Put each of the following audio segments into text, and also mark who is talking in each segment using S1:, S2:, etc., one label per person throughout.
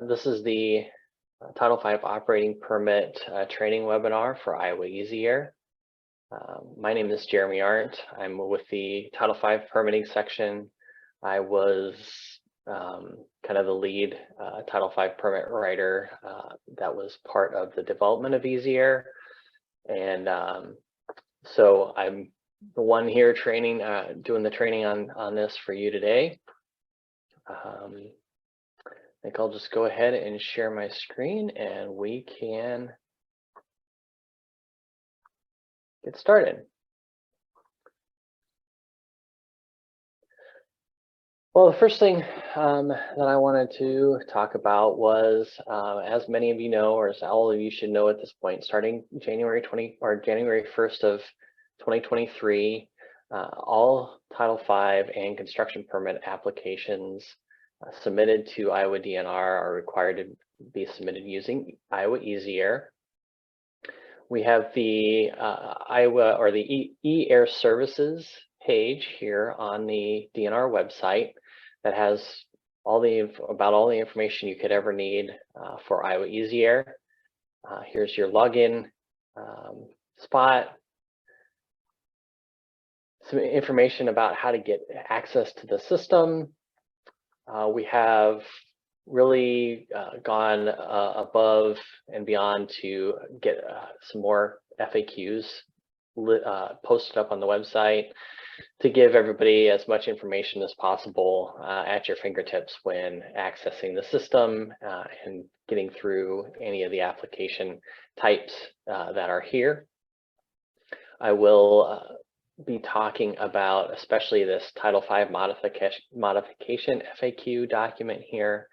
S1: This is the Title V operating permit training webinar for Iowa Easier. My name is Jeremy Arndt. I'm with the Title V permitting section. I was kind of the lead Title V permit writer that was part of the development of Easier. And so I'm the one here training, doing the training on this for you today. I think I'll just go ahead and share my screen and we can get started. Well, the first thing that I wanted to talk about was, as many of you know, or as all of you should know at this point, starting January 1st of 2023, all Title V and construction permit applications submitted to Iowa DNR are required to be submitted using Iowa Easier. We have the Iowa or the e-air services page here on the DNR website that has all the information you could ever need for Iowa Easier. Here's your login spot. Some information about how to get access to the system. We have really gone above and beyond to get some more FAQs posted up on the website to give everybody as much information as possible at your fingertips when accessing the system and getting through any of the application types that are here. I will be talking about especially this Title V modification FAQ document here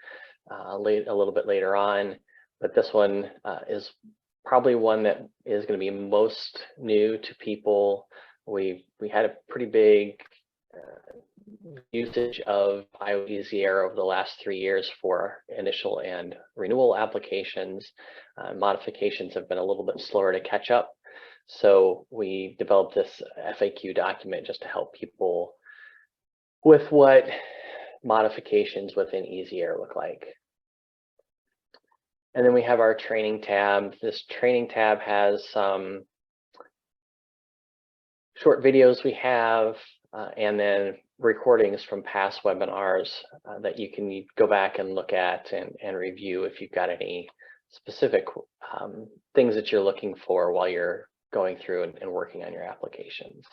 S1: a little bit later on, but this one is probably one that is going to be most new to people. We had a pretty big usage of Iowa Easier over the last 3 years for initial and renewal applications. Modifications have been a little bit slower to catch up. So we developed this FAQ document just to help people with what modifications within Easier look like. And then we have our training tab. This training tab has some short videos we have, and then recordings from past webinars that you can go back and look at and review if you've got any specific things that you're looking for while you're going through and working on your applications.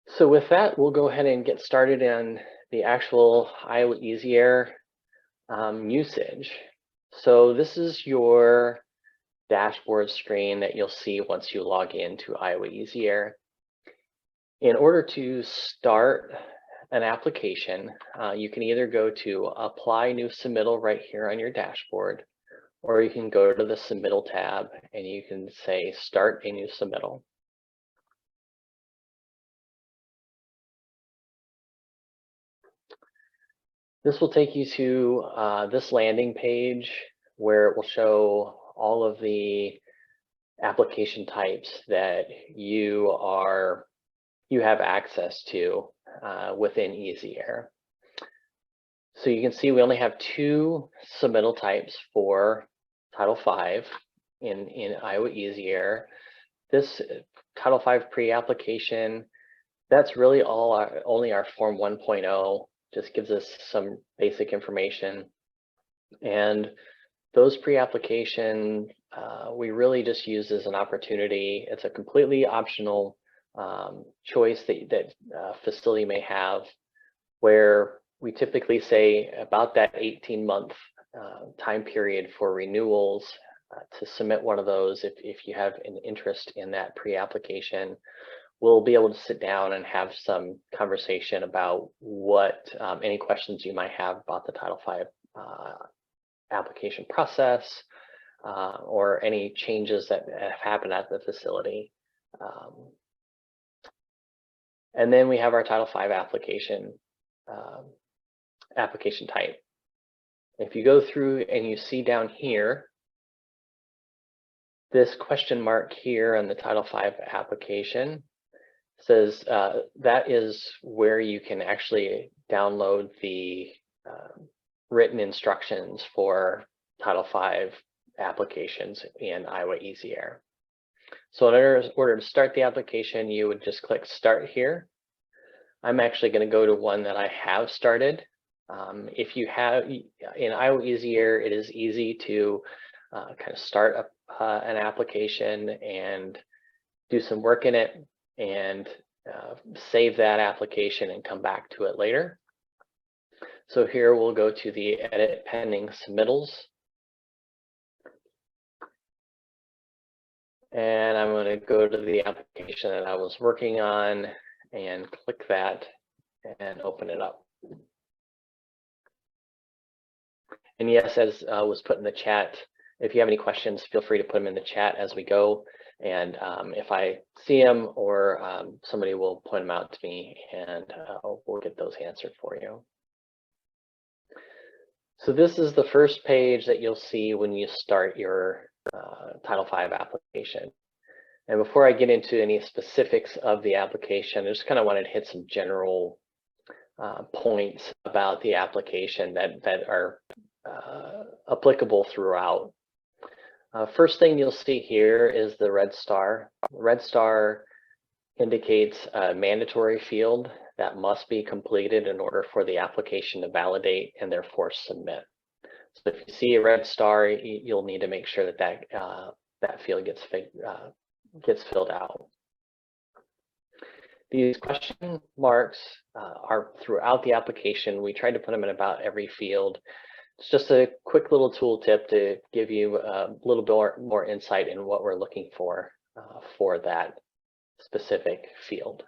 S1: So with that, we'll go ahead and get started on the actual Iowa Easier usage. So this is your dashboard screen that you'll see once you log into Iowa Easier. In order to start an application, you can either go to Apply New Submittal right here on your dashboard, or you can go to the Submittal tab and you can say Start a New Submittal. This will take you to this landing page where it will show all of the application types that you have access to within Easier. So you can see we only have 2 submittal types for Title V in Iowa Easier. This Title V pre-application, that's really only our Form 1.0, just gives us some basic information. And those pre-application, we really just use as an opportunity. It's a completely optional choice that facility may have, where we typically say about that 18-month time period for renewals to submit one of those. If you have an interest in that pre-application, we'll be able to sit down and have some conversation about what any questions you might have about the Title V application process or any changes that have happened at the facility. And then we have our Title V application type. If you go through and you see down here, this question mark here on the Title V application, says that is where you can actually download the written instructions for Title V applications in Iowa Easy Air. So in order to start the application, you would just click Start here. I'm actually going to go to one that I have started. If you have, in Iowa Easy Air, it is easy to kind of start an application and do some work in it and save that application and come back to it later. So here we'll go to the Edit Pending Submittals. And I'm going to go to the application that I was working on and click that and open it up. And yes, as was put in the chat, if you have any questions, feel free to put them in the chat as we go. And if I see them or somebody will point them out to me and we'll get those answered for you. So this is the first page that you'll see when you start your Title V application. And before I get into any specifics of the application, I just kind of wanted to hit some general points about the application that are applicable throughout. First thing you'll see here is the red star. Red star indicates a mandatory field that must be completed in order for the application to validate and therefore submit. So if you see a red star, you'll need to make sure that that field gets filled out. These question marks are throughout the application. We tried to put them in about every field. It's just a quick little tool tip to give you a little bit more insight in what we're looking for that specific field.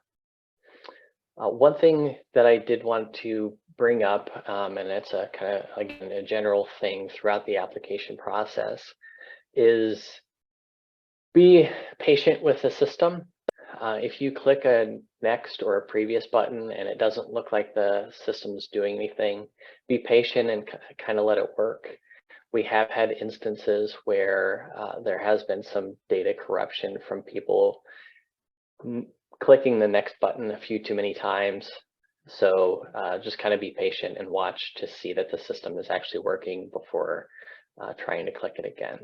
S1: One thing that I did want to bring up, and it's a kind of, again, a general thing throughout the application process, is be patient with the system. If you click a next or a previous button and it doesn't look like the system's doing anything, be patient and kind of let it work. We have had instances where there has been some data corruption from people clicking the next button a few too many times. So just kind of be patient and watch to see that the system is actually working before trying to click it again.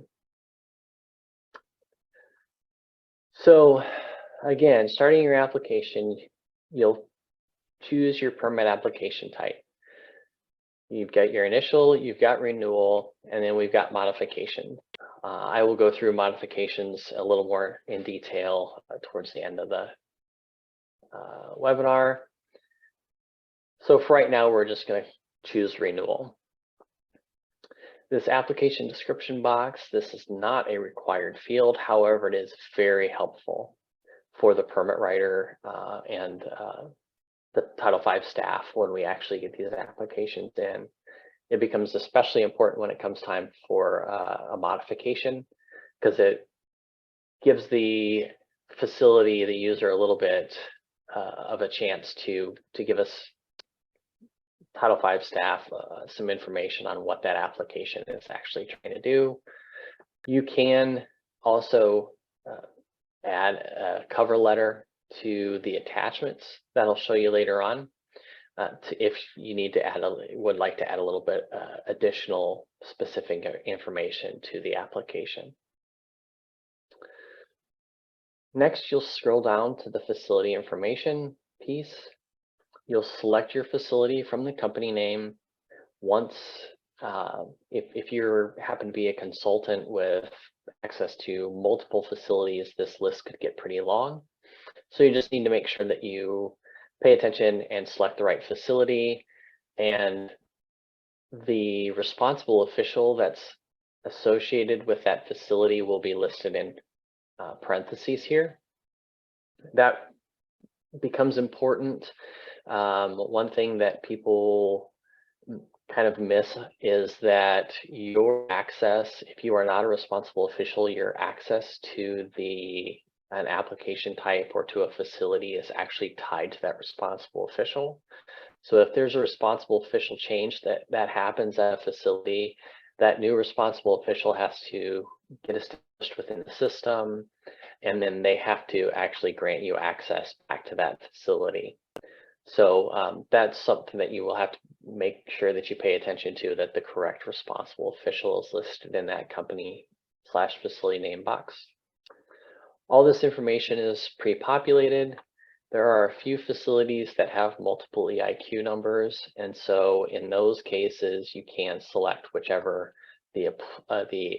S1: So again, starting your application, you'll choose your permit application type. You've got your initial, you've got renewal, and then we've got modification. I will go through modifications a little more in detail towards the end of the webinar. So for right now, we're just going to choose renewal. This application description box, this is not a required field. However, it is very helpful for the permit writer and the Title V staff when we actually get these applications in. It becomes especially important when it comes time for a modification, because it gives the facility, the user, a little bit of a chance to give us Title V staff some information on what that application is actually trying to do. You can also add a cover letter to the attachments that I'll show you later on if you need to add would like to add a little bit additional specific information to the application. Next, you'll scroll down to the facility information piece. You'll select your facility from the company name. Once, if you happen to be a consultant with access to multiple facilities, this list could get pretty long. So you just need to make sure that you pay attention and select the right facility, and the responsible official that's associated with that facility will be listed in parentheses here. That becomes important. One thing that people kind of miss is that your access, if you are not a responsible official, your access to an application type or to a facility is actually tied to that responsible official. So if there's a responsible official change that happens at a facility, that new responsible official has to get established within the system. and then they have to actually grant you access back to that facility. So that's something that you will have to make sure that you pay attention to, that the correct responsible official is listed in that company/facility name box. All this information is pre-populated. There are a few facilities that have multiple EIQ numbers, and so in those cases, you can select whichever the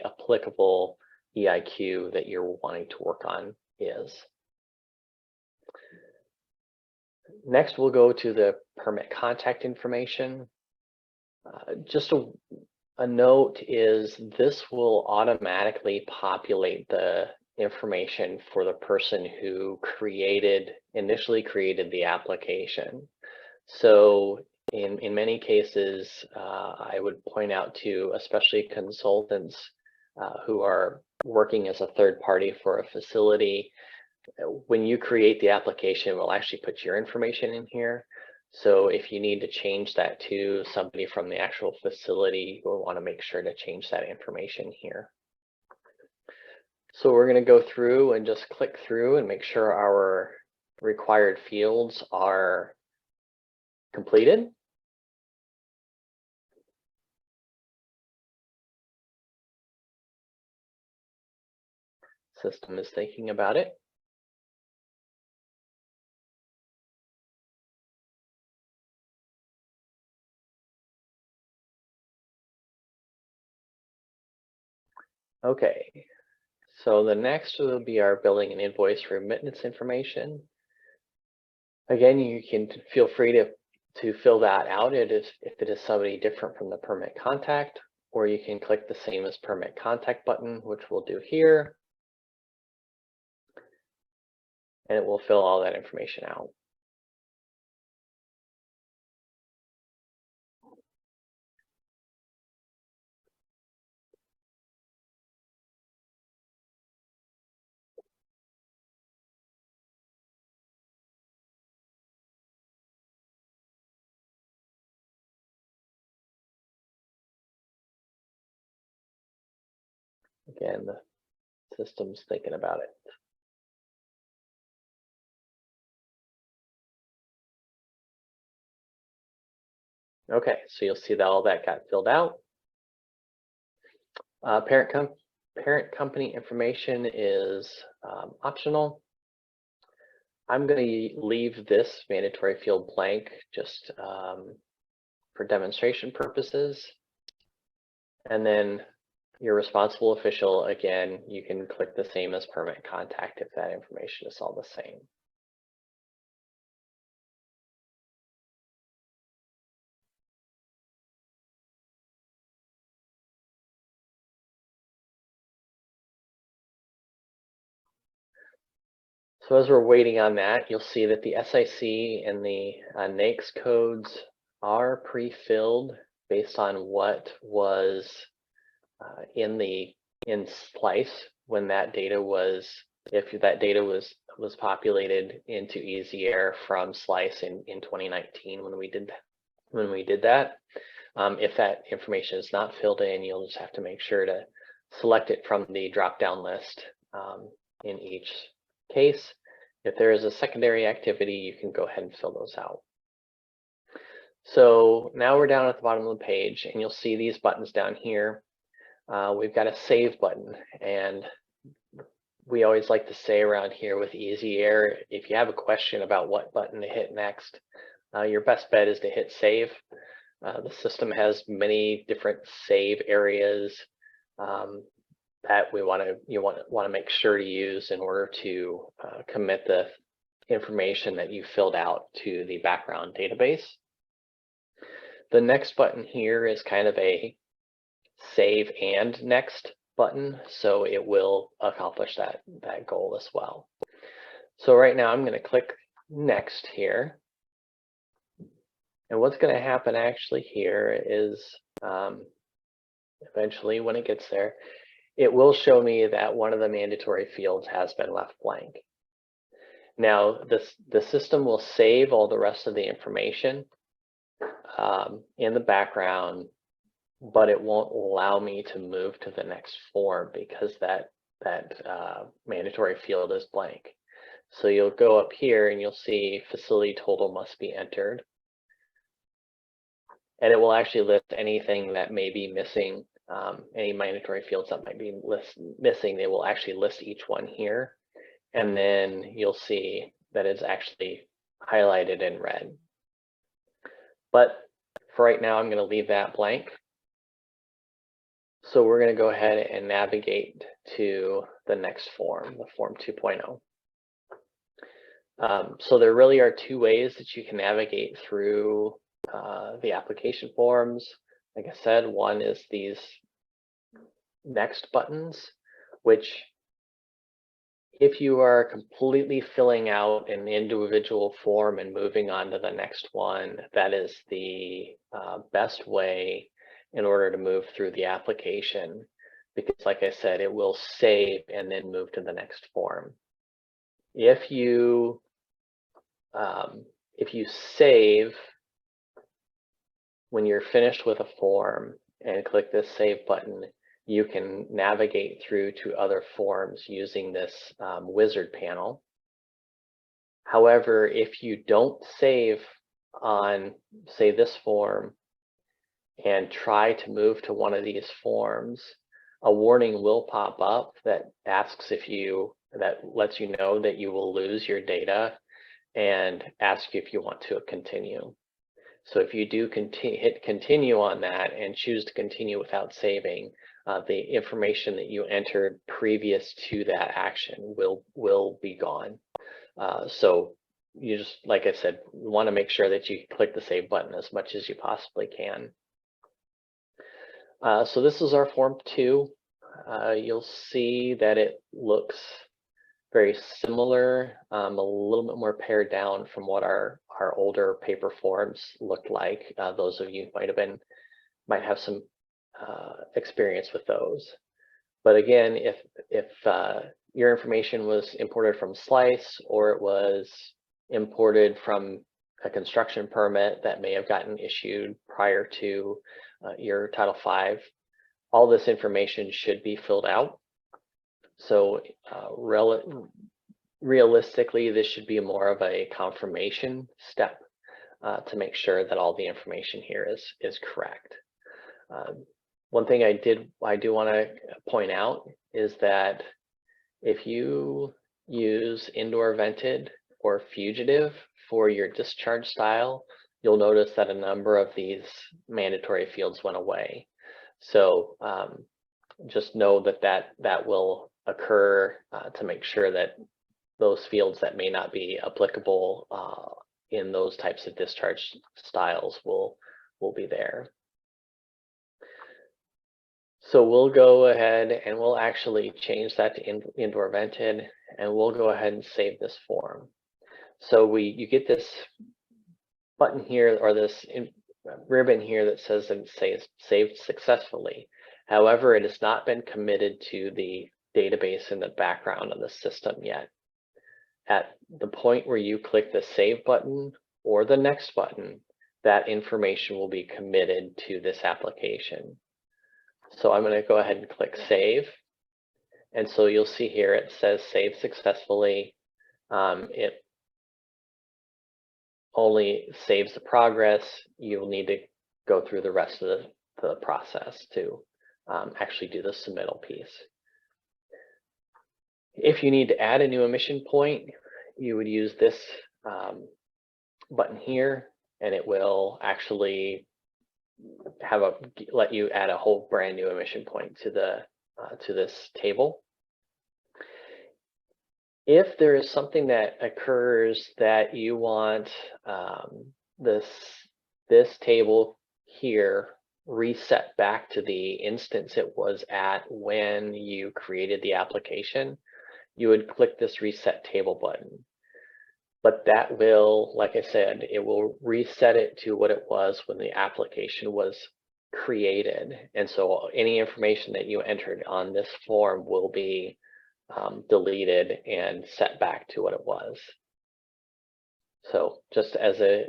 S1: applicable EIQ that you're wanting to work on is. Next, we'll go to the permit contact information. Just a note is this will automatically populate the information for the person who initially created the application. So in many cases, I would point out to especially consultants who are working as a third party for a facility, when you create the application, we'll actually put your information in here. So if you need to change that to somebody from the actual facility, you'll want to make sure to change that information here. So we're going to go through and just click through and make sure our required fields are completed. System is thinking about it. Okay, so the next will be our billing and invoice remittance information. Again, you can feel free to fill that out if it is somebody different from the permit contact, or you can click the same as permit contact button, which we'll do here. And it will fill all that information out. Again, the system's thinking about it. Okay, so you'll see that all that got filled out. Parent company information is optional. I'm going to leave this mandatory field blank just for demonstration purposes. And then your responsible official, again, you can click the same as permit contact if that information is all the same. So as we're waiting on that, you'll see that the SIC and the NAICS codes are pre-filled based on what was in Slice when that data was, if that data was populated into Easy Air from Slice in 2019 when we did that. If that information is not filled in, you'll just have to make sure to select it from the drop-down list in each case. If there is a secondary activity, you can go ahead and fill those out. So now we're down at the bottom of the page, and you'll see these buttons down here. We've got a save button, and we always like to say around here with Easy Air, if you have a question about what button to hit next, your best bet is to hit save. The system has many different save areas that you want to make sure to use in order to commit the information that you filled out to the background database. The next button here is kind of a save and next button, so it will accomplish that goal as well. So right now I'm going to click next here, and what's going to happen actually here is eventually when it gets there, it will show me that one of the mandatory fields has been left blank. Now the system will save all the rest of the information in the background, but it won't allow me to move to the next form because that mandatory field as blank. So you'll go up here and you'll see facility total must be entered. And it will actually list anything that may be missing, any mandatory fields that might be missing. They will actually list each one here. And then you'll see that it's actually highlighted in red. But for right now, I'm going to leave that blank. So we're going to go ahead and navigate to the next form, the form 2.0. So there really are two ways that you can navigate through the application forms. Like I said, one is these next buttons, which if you are completely filling out an individual form and moving on to the next one, that is the best way in order to move through the application, because like I said, it will save and then move to the next form. If you save when you're finished with a form and click this save button, you can navigate through to other forms using this wizard panel. However, if you don't save on, say, this form and try to move to one of these forms, a warning will pop up that asks that lets you know that you will lose your data and ask you if you want to continue. So if you do hit continue on that and choose to continue without saving, the information that you entered previous to that action will be gone. So you just, like I said, want to make sure that you click the save button as much as you possibly can. So this is our form 2. You'll see that it looks very similar, a little bit more pared down from what our older paper forms looked like. Those of you might have some experience with those. But again, if your information was imported from Slice, or it was imported from a construction permit that may have gotten issued prior to your Title V, all this information should be filled out. So realistically, this should be more of a confirmation step to make sure that all the information here is correct. One thing I do want to point out is that if you use indoor vented or fugitive for your discharge style, you'll notice that a number of these mandatory fields went away. So just know that will occur to make sure that those fields that may not be applicable in those types of discharge styles will be there. So we'll go ahead and we'll actually change that to indoor vented, and we'll go ahead and save this form. So you get this button here, or this ribbon here that says that it's saved successfully. However, it has not been committed to the database in the background of the system yet. At the point where you click the save button or the next button, that information will be committed to this application. So I'm going to go ahead and click save. And so you'll see here it says save successfully. It only saves the progress. You'll need to go through the rest of the process to actually do the submittal piece. If you need to add a new emission point, you would use this button here, and it will actually let you add a whole brand new emission point to this table. If there is something that occurs that you want this table here reset back to the instance it was at when you created the application, you would click this reset table button. But that will, like I said, it will reset it to what it was when the application was created. And so any information that you entered on this form will be deleted and set back to what it was. So just as a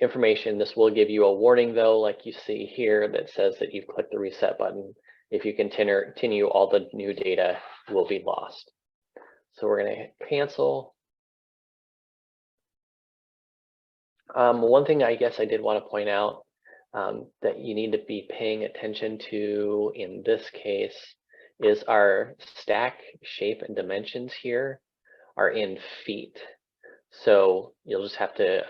S1: information, this will give you a warning though, like you see here, that says that you've clicked the reset button. If you continue, all the new data will be lost. So we're going to cancel. One thing I guess I did want to point out that you need to be paying attention to in this case is our stack shape and dimensions here are in feet. So you'll just have to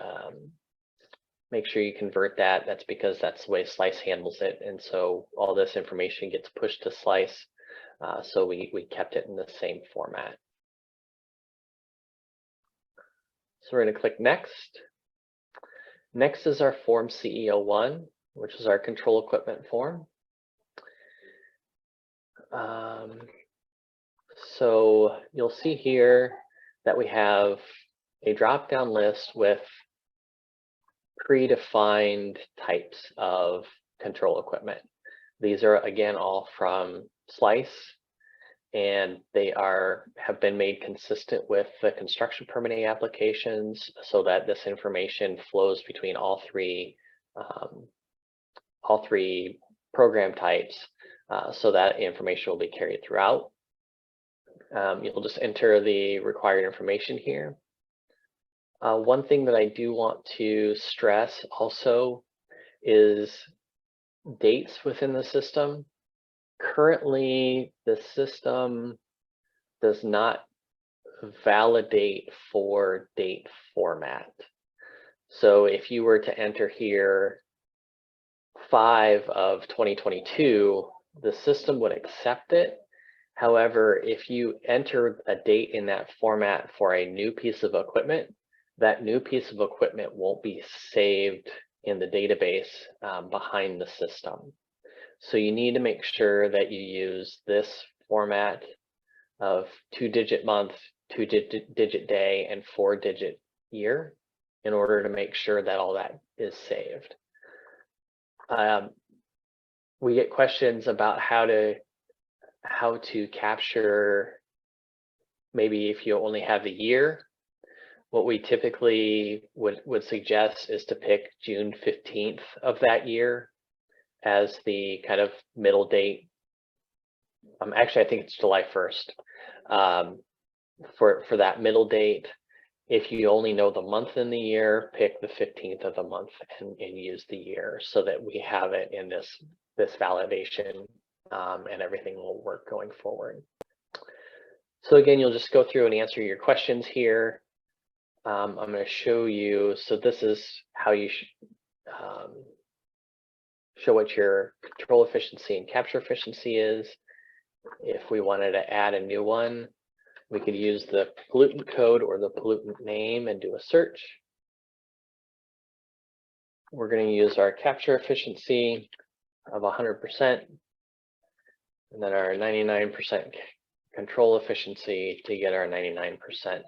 S1: make sure you convert that. That's because that's the way Slice handles it. And so all this information gets pushed to Slice. So we kept it in the same format. So we're going to click Next. Next is our Form CEO1, which is our control equipment form. So you'll see here that we have a drop-down list with predefined types of control equipment. These are, again, all from Slice, and they have been made consistent with the construction permitting applications so that this information flows between all three program types, so that information will be carried throughout. You'll just enter the required information here. One thing that I do want to stress also is dates within the system. Currently, the system does not validate for date format. So if you were to enter here 5 of 2022, the system would accept it. However, if you enter a date in that format for a new piece of equipment, that new piece of equipment won't be saved in the database behind the system. So you need to make sure that you use this format of 2-digit month, 2-digit day, and 4-digit year in order to make sure that all that is saved. We get questions about how to capture, maybe if you only have a year. What we typically would suggest is to pick June 15th of that year as the kind of middle date. Actually, I think it's July 1st for that middle date. If you only know the month in the year, pick the 15th of the month and use the year so that we have it in this validation and everything will work going forward. So again, you'll just go through and answer your questions here. I'm going to show you, so this is how you show what your control efficiency and capture efficiency is. If we wanted to add a new one, we could use the pollutant code or the pollutant name and do a search. We're going to use our capture efficiency of 100%, and then our 99% control efficiency to get our 99%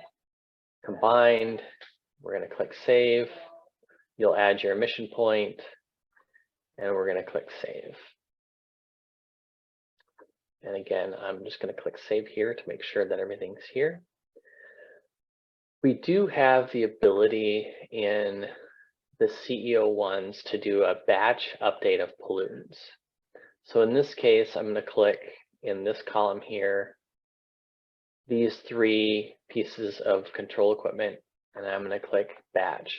S1: combined. We're going to click Save. You'll add your emission point, and we're going to click Save. And again, I'm just going to click Save here to make sure that everything's here. We do have the ability in the CEO1s to do a batch update of pollutants. So in this case, I'm going to click in this column here, these 3 pieces of control equipment, and I'm going to click batch.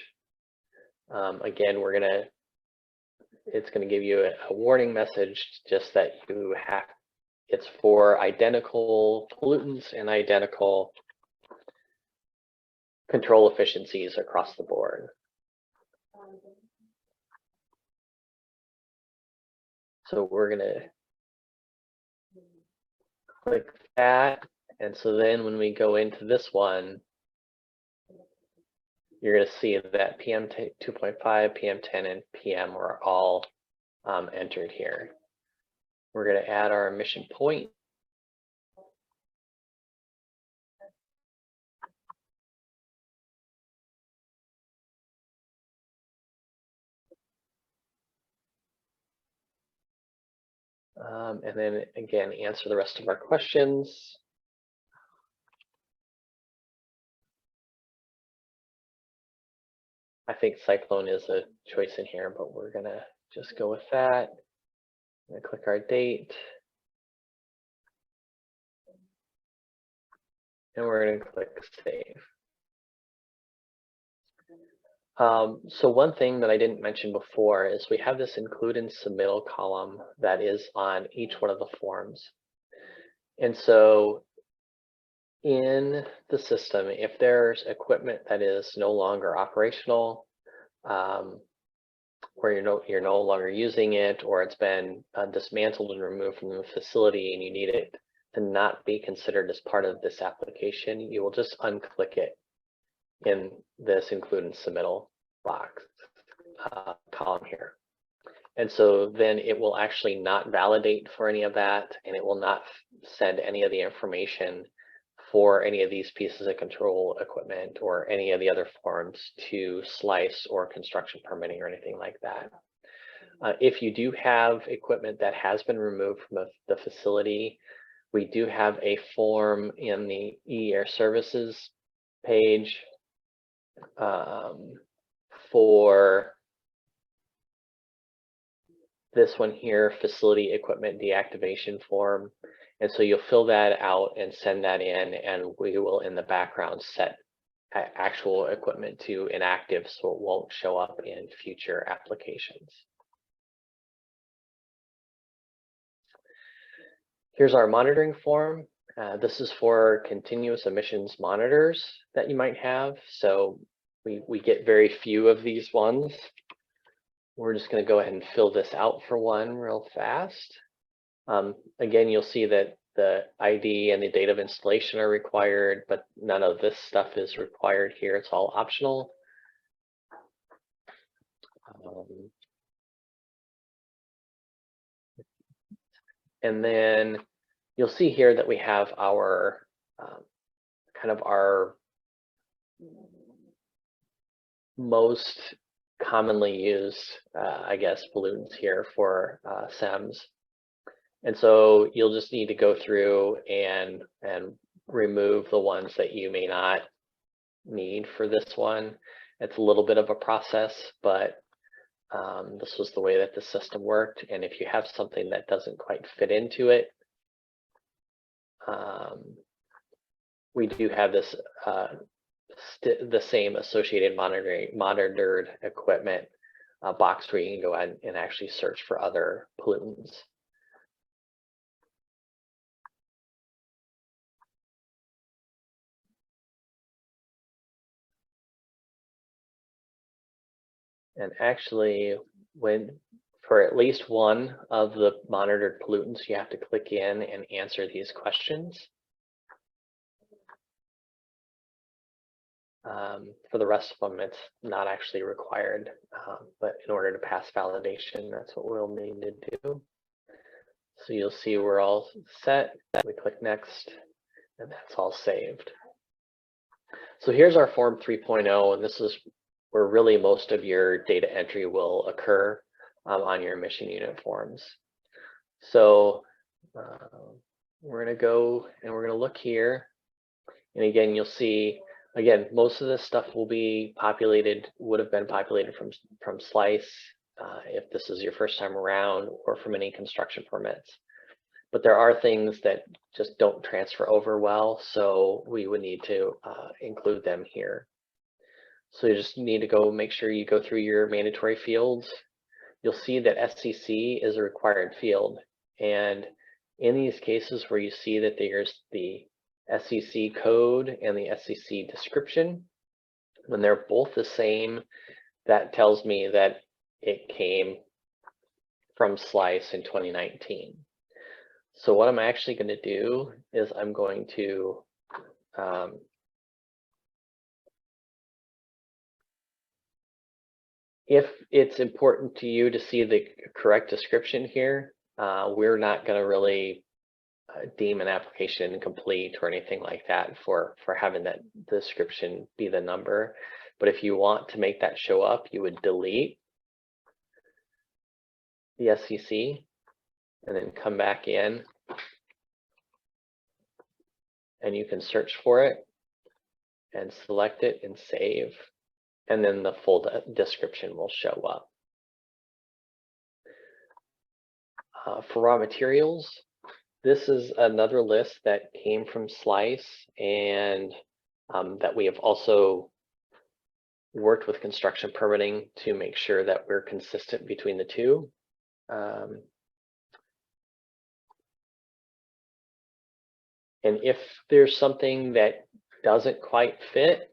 S1: Again, it's going to give you a warning message just that it's for identical pollutants and identical control efficiencies across the board. So we're going to click that. And so then when we go into this one, you're going to see that PM 2.5, PM10, and PM are all entered here. We're going to add our emission point. And then again, answer the rest of our questions. I think Cyclone is a choice in here, but we're gonna just go with that. I'm gonna click our date. and we're going to click Save. So one thing that I didn't mention before is we have this include and submittal column that is on each one of the forms. And so in the system, if there's equipment that is no longer operational, where you're no longer using it, or it's been dismantled and removed from the facility and you need it to not be considered as part of this application, you will just unclick it in this include and submittal box column here. And so then it will actually not validate for any of that, and it will not send any of the information for any of these pieces of control equipment or any of the other forms to slice or construction permitting or anything like that. If you do have equipment that has been removed from the facility, we do have a form in the ER services page for this one here, facility equipment deactivation form. And so you'll fill that out and send that in, and we will in the background set actual equipment to inactive so it won't show up in future applications. Here's our monitoring form. This is for continuous emissions monitors that you might have. So we get very few of these ones. We're just going to go ahead and fill this out for one real fast. Again, you'll see that the ID and the date of installation are required, but none of this stuff is required here. It's all optional. And then you'll see here that we have our kind of our most commonly used, I guess, pollutants here for SEMS. And so you'll just need to go through and remove the ones that you may not need for this one. It's a little bit of a process, but this was the way that the system worked. And if you have something that doesn't quite fit into it, we do have this the same associated monitored equipment box where you can go ahead and actually search for other pollutants. And actually, for at least one of the monitored pollutants, you have to click in and answer these questions. For the rest of them, it's not actually required, but in order to pass validation, that's what we'll need to do. So you'll see we're all set. We click next, and that's all saved. So here's our form 3.0, and this is where really most of your data entry will occur on your emission unit forms. So we're going to go and we're going to look here. And again, you'll see, again, most of this stuff will be populated, would have been populated from Slice if this is your first time around, or from any construction permits. But there are things that just don't transfer over well, so we would need to include them here. So you just need to go make sure you go through your mandatory fields. You'll see that SCC is a required field. And in these cases where you see that there's the SCC code and the SCC description, when they're both the same, that tells me that it came from Slice in 2019. So what I'm actually going to do is I'm going to if it's important to you to see the correct description here, we're not going to really deem an application incomplete or anything like that for having that description be the number. But if you want to make that show up, you would delete the SCC and then come back in, and you can search for it and select it and save, and then the full description will show up. For raw materials, This is another list that came from Slice and that we have also worked with construction permitting to make sure that we're consistent between the two. And if there's something that doesn't quite fit,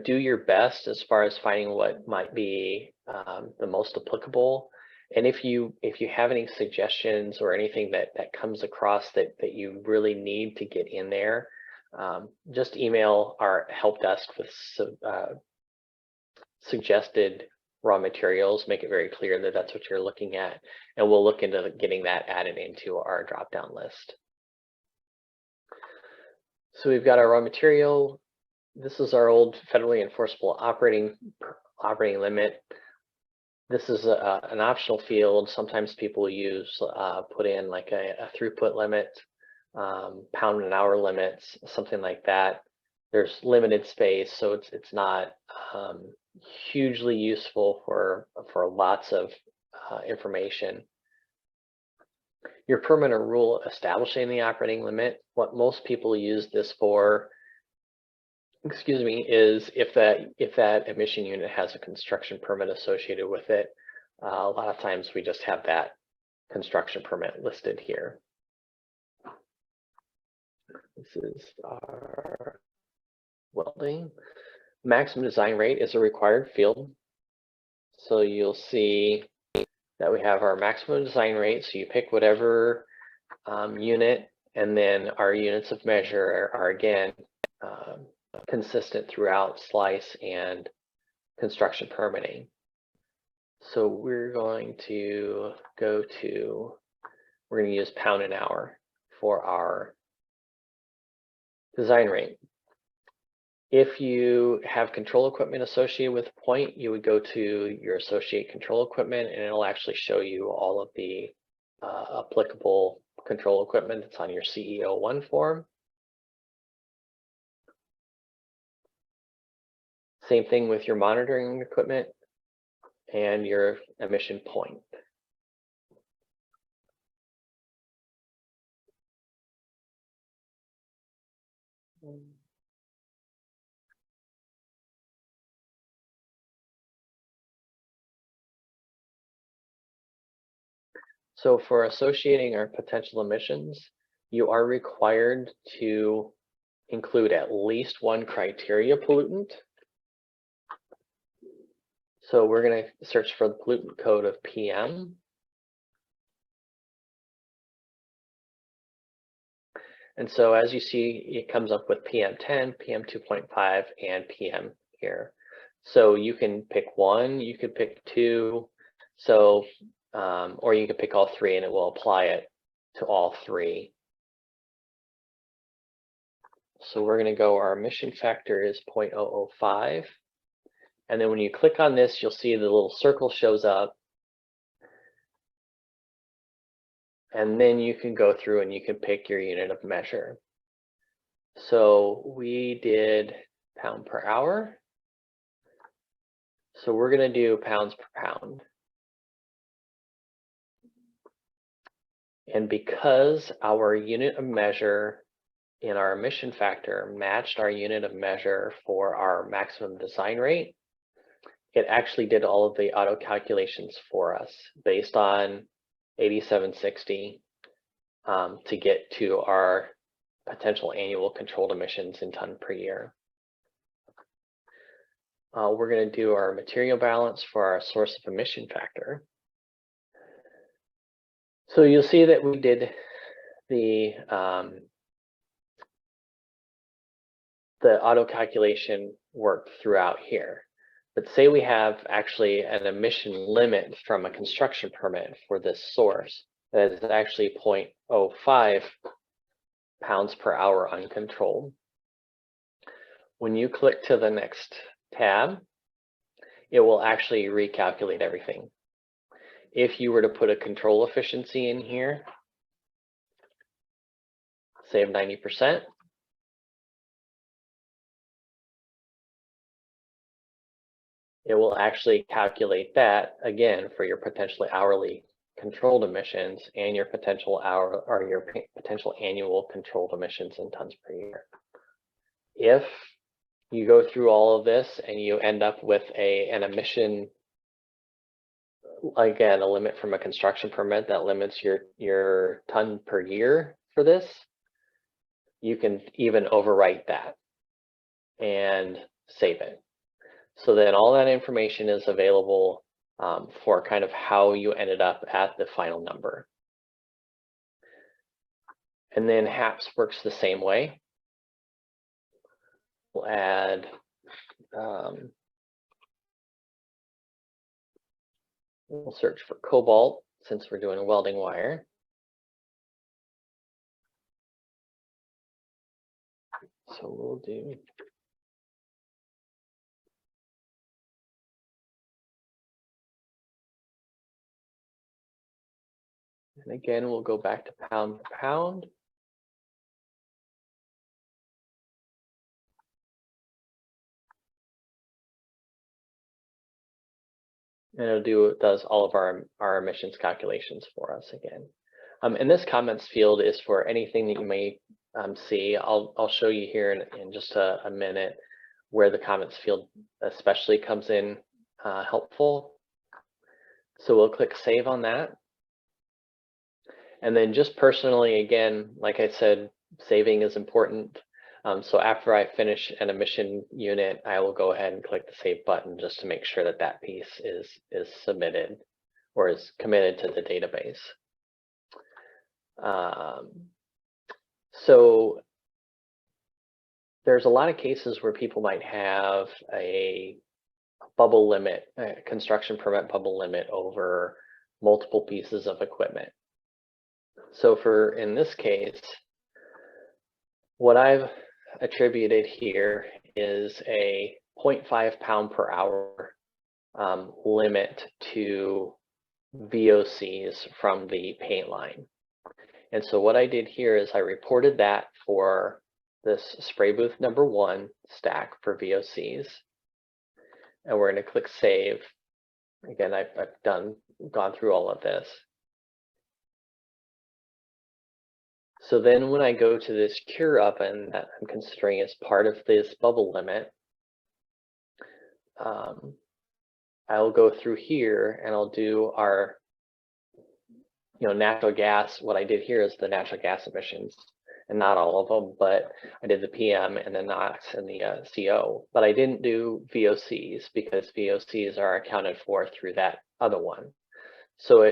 S1: do your best as far as finding what might be the most applicable. And if you have any suggestions or anything that comes across that you really need to get in there, just email our help desk with suggested raw materials. Make it very clear that that's what you're looking at, and we'll look into getting that added into our drop-down list. So we've got our raw material. This is our old federally enforceable operating limit. This is an optional field. Sometimes people use put in like a throughput limit, pound an hour limits, something like that. There's limited space, so it's not hugely useful for lots of information. Your permanent rule establishing the operating limit, what most people use this for, is if that emission unit has a construction permit associated with it. A lot of times we just have that construction permit listed here. This is our welding. Maximum design rate is a required field. So you'll see that we have our maximum design rate. So you pick whatever unit, and then our units of measure are again consistent throughout Slice and construction permitting. So we're going to we're going to use pound an hour for our design rate. If you have control equipment associated with a point, you would go to your associate control equipment, and it'll actually show you all of the applicable control equipment that's on your CEO1 form. Same thing with your monitoring equipment and your emission point. So for associating our potential emissions, you are required to include at least one criteria pollutant. So we're going to search for the pollutant code of PM. And so as you see, it comes up with PM10, PM2.5, and PM here. So you can pick one, you could pick two, so or you could pick all three and it will apply it to all three. So we're going to go, our emission factor is 0.005. And then when you click on this, you'll see the little circle shows up. And then you can go through and you can pick your unit of measure. So we did pound per hour. So we're going to do pounds per pound. And because our unit of measure in our emission factor matched our unit of measure for our maximum design rate, it actually did all of the auto calculations for us based on 8760 to get to our potential annual controlled emissions in ton per year. We're going to do our material balance for our source of emission factor. So you'll see that we did the auto calculation work throughout here. But say we have actually an emission limit from a construction permit for this source that is actually 0.05 pounds per hour uncontrolled. When you click to the next tab, it will actually recalculate everything. If you were to put a control efficiency in here, say of 90%, it will actually calculate that again for your potentially hourly controlled emissions and your potential potential annual controlled emissions in tons per year. If you go through all of this and you end up with an emission, again, a limit from a construction permit that limits your ton per year for this, you can even overwrite that and save it. So then all that information is available for kind of how you ended up at the final number. And then HAPS works the same way. We'll add we'll search for cobalt since we're doing a welding wire. So we'll do and again, we'll go back to pound per pound. And it does all of our emissions calculations for us again. And this comments field is for anything that you may see. I'll show you here in just a minute where the comments field especially comes in helpful. So we'll click save on that. And then just personally, again, like I said, saving is important. So after I finish an emission unit, I will go ahead and click the save button just to make sure that that piece is submitted or is committed to the database. So there's a lot of cases where people might have a bubble limit, a construction permit bubble limit over multiple pieces of equipment. So in this case, what I've attributed here is a 0.5 pound per hour limit to VOCs from the paint line. And so what I did here is I reported that for this spray booth number 1 stack for VOCs. And we're going to click save. Again, I've gone through all of this. So then when I go to this cure oven that I'm considering as part of this bubble limit, I'll go through here and I'll do our, natural gas. What I did here is the natural gas emissions, and not all of them, but I did the PM and the NOx and the CO. But I didn't do VOCs because VOCs are accounted for through that other one. So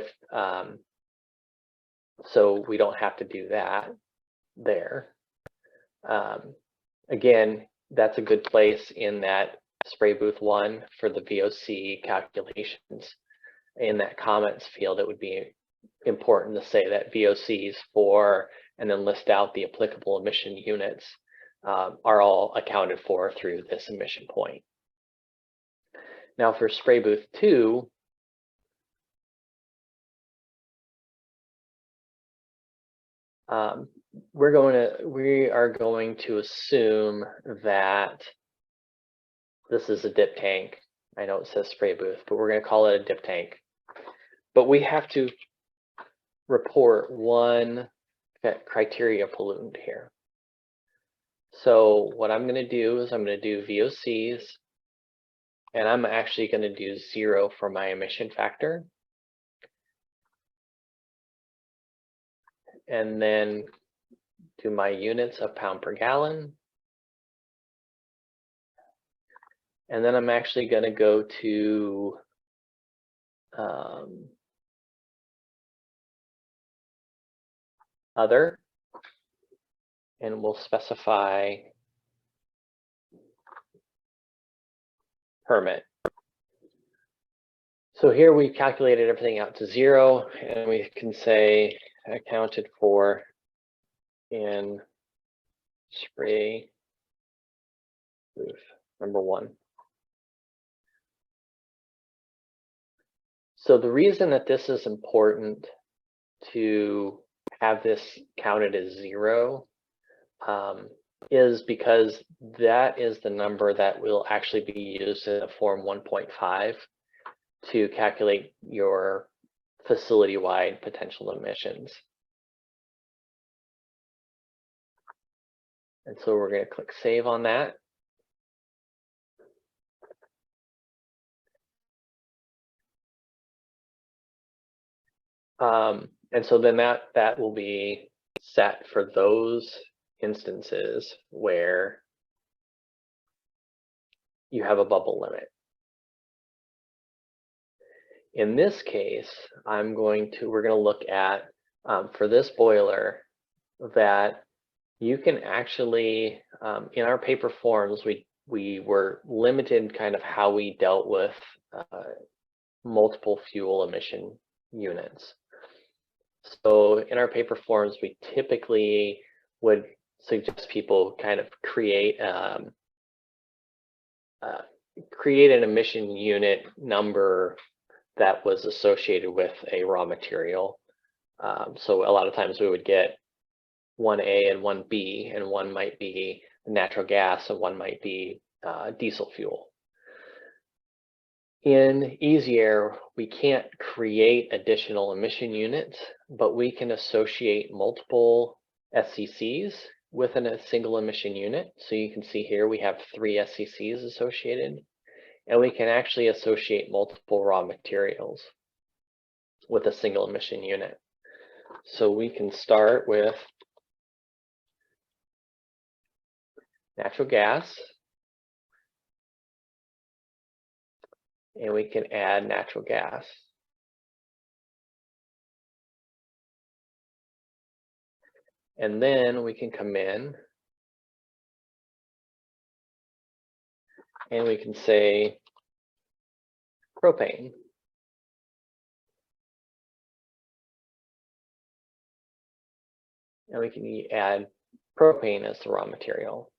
S1: so we don't have to do that there. Again, that's a good place in that spray booth 1 for the VOC calculations. In that comments field, it would be important to say that VOCs for, and then list out the applicable emission units are all accounted for through this emission point. Now for spray booth 2, we are going to assume that this is a dip tank. I know it says spray booth, but we're going to call it a dip tank. But we have to report one criteria pollutant here. So what I'm going to do is I'm going to do VOCs, and I'm actually going to do 0 for my emission factor. And then do my units of pound per gallon. And then I'm actually going to go to other, and we'll specify permit. So here we've calculated everything out to 0, and we can say accounted for in spray booth number 1. So the reason that this is important to have this counted as 0 is because that is the number that will actually be used in Form 1.5 to calculate your facility-wide potential emissions. And so we're going to click Save on that. And so then that will be set for those instances where you have a bubble limit. In this case, we're going to look at, for this boiler, that you can actually, in our paper forms, we were limited kind of how we dealt with multiple fuel emission units. So in our paper forms, we typically would suggest people kind of create an emission unit number that was associated with a raw material. So a lot of times we would get 1A and 1B, and one might be natural gas and one might be diesel fuel. In Easy Air, we can't create additional emission units, but we can associate multiple SCCs within a single emission unit. So you can see here we have 3 SCCs associated, and we can actually associate multiple raw materials with a single emission unit. So we can start with natural gas, and we can add natural gas. And then we can come in and we can say propane. And we can add propane as the raw material.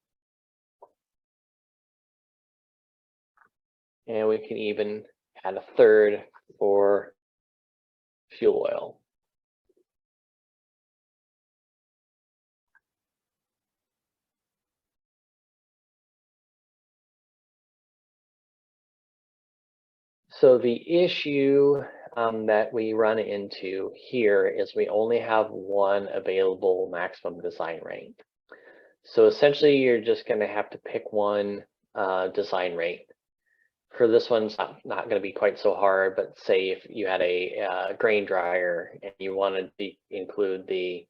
S1: And we can even add a third for fuel oil. So the issue that we run into here is we only have one available maximum design rate. So essentially you're just going to have to pick one design rate. For this one's not going to be quite so hard, but say if you had a grain dryer and you wanted to include the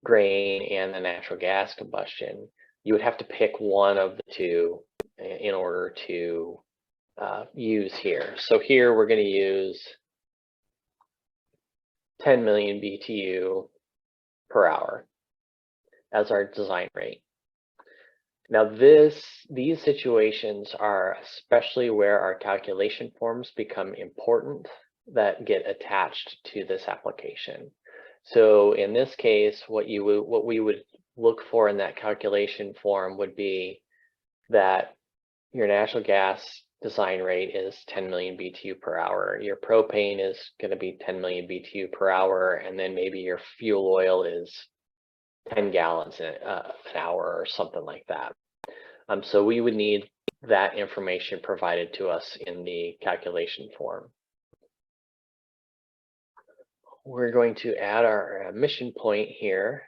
S1: grain and the natural gas combustion, you would have to pick one of the two in order to use here. So here we're going to use 10 million BTU per hour as our design rate. Now these situations are especially where our calculation forms become important that get attached to this application. So in this case, what we would look for in that calculation form would be that your natural gas design rate is 10 million BTU per hour. Your propane is going to be 10 million BTU per hour, and then maybe your fuel oil is 10 gallons an hour or something like that. So we would need that information provided to us in the calculation form. We're going to add our emission point here.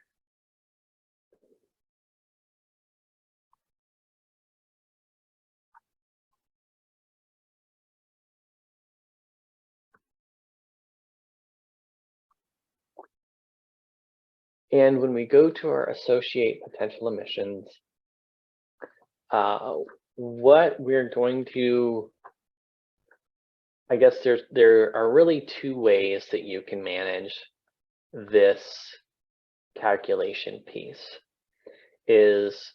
S1: And when we go to our associate potential emissions, what we're going to, I guess there are really two ways that you can manage this calculation piece. Is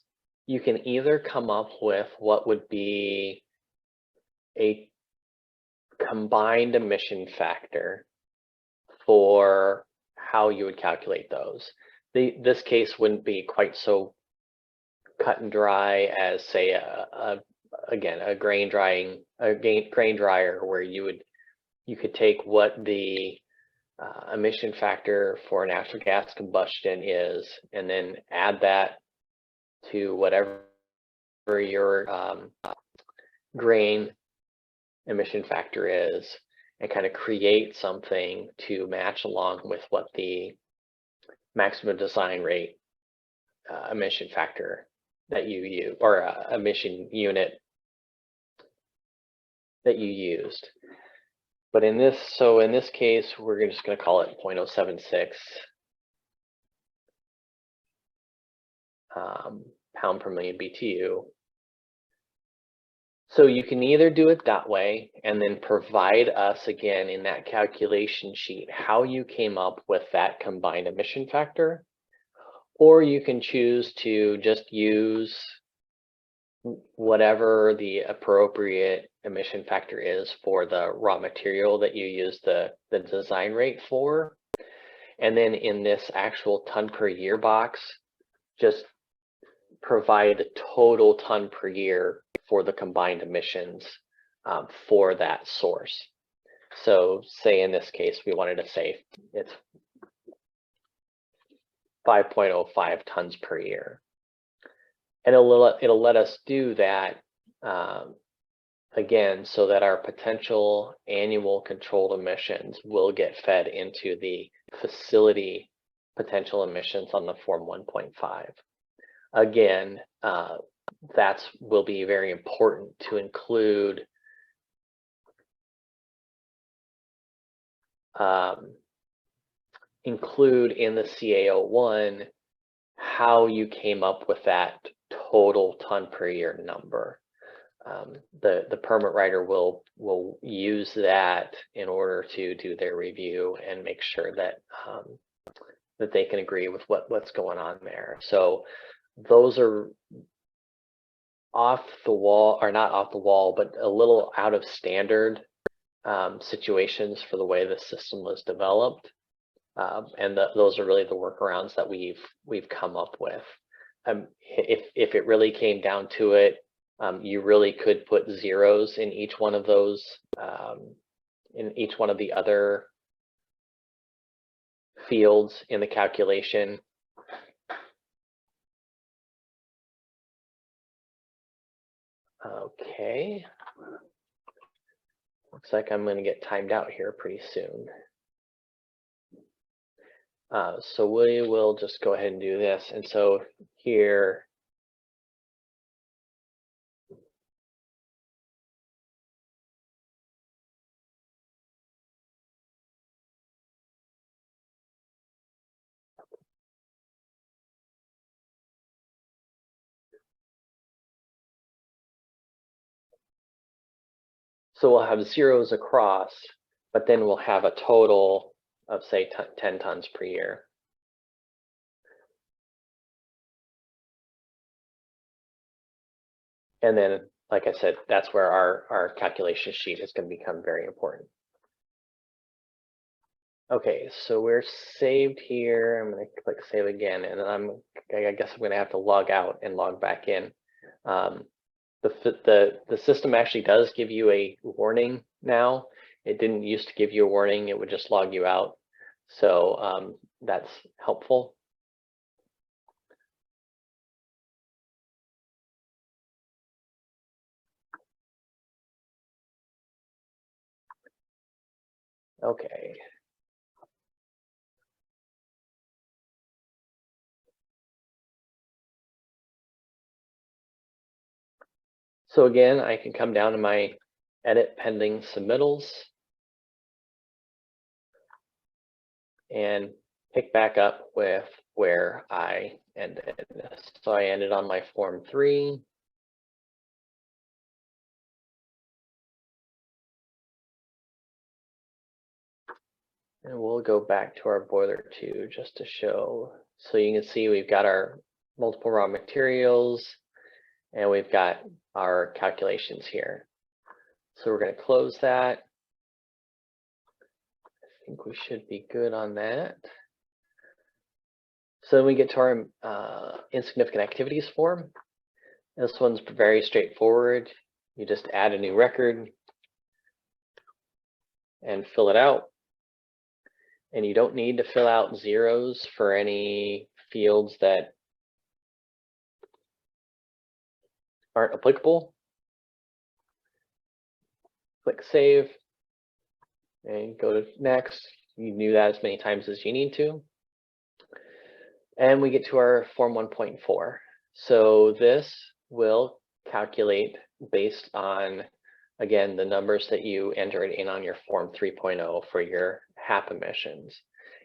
S1: you can either come up with what would be a combined emission factor for how you would calculate those. This case wouldn't be quite so cut and dry as, say, again, a grain dryer, where you could take what the emission factor for natural gas combustion is, and then add that to whatever your grain emission factor is, and kind of create something to match along with what the maximum design rate emission factor that you use, or emission unit that you used. But in this case, we're just going to call it 0.076 pound per million BTU. So you can either do it that way and then provide us again in that calculation sheet how you came up with that combined emission factor, or you can choose to just use whatever the appropriate emission factor is for the raw material that you use the design rate for. And then in this actual ton per year box, just provide the total ton per year for the combined emissions for that source. So say in this case, we wanted to say it's 5.05 tons per year. And it'll let us do that again, so that our potential annual controlled emissions will get fed into the facility potential emissions on the Form 1.5. Again, that will be very important to include in the CA01 how you came up with that total ton per year number. The permit writer will use that in order to do their review and make sure that that they can agree with what's going on there. So those are off the wall, or not off the wall, but a little out of standard situations for the way the system was developed. And those are really the workarounds that we've come up with. If it really came down to it, you really could put zeros in each one of those, in each one of the other fields in the calculation. Okay. Looks like I'm going to get timed out here pretty soon. So we will just go ahead and do this. And so here, so we'll have zeros across, but then we'll have a total of say 10 tons per year. And then, like I said, that's where our calculation sheet is going to become very important. Okay, so we're saved here. I'm going to click save again, and then I guess I'm going to have to log out and log back in. The system actually does give you a warning now. It didn't used to give you a warning, it would just log you out. So that's helpful. Okay. So again, I can come down to my edit pending submittals and pick back up with where I ended. So I ended on my Form 3. And we'll go back to our boiler 2 just to show. So you can see we've got our multiple raw materials and we've got our calculations here. So we're going to close that. I think we should be good on that. So then we get to our insignificant activities form. This one's very straightforward. You just add a new record and fill it out. And you don't need to fill out zeros for any fields that aren't applicable. Click save and go to next. You do that as many times as you need to. And we get to our form 1.4. So this will calculate based on, again, the numbers that you entered in on your form 3.0 for your HAP emissions.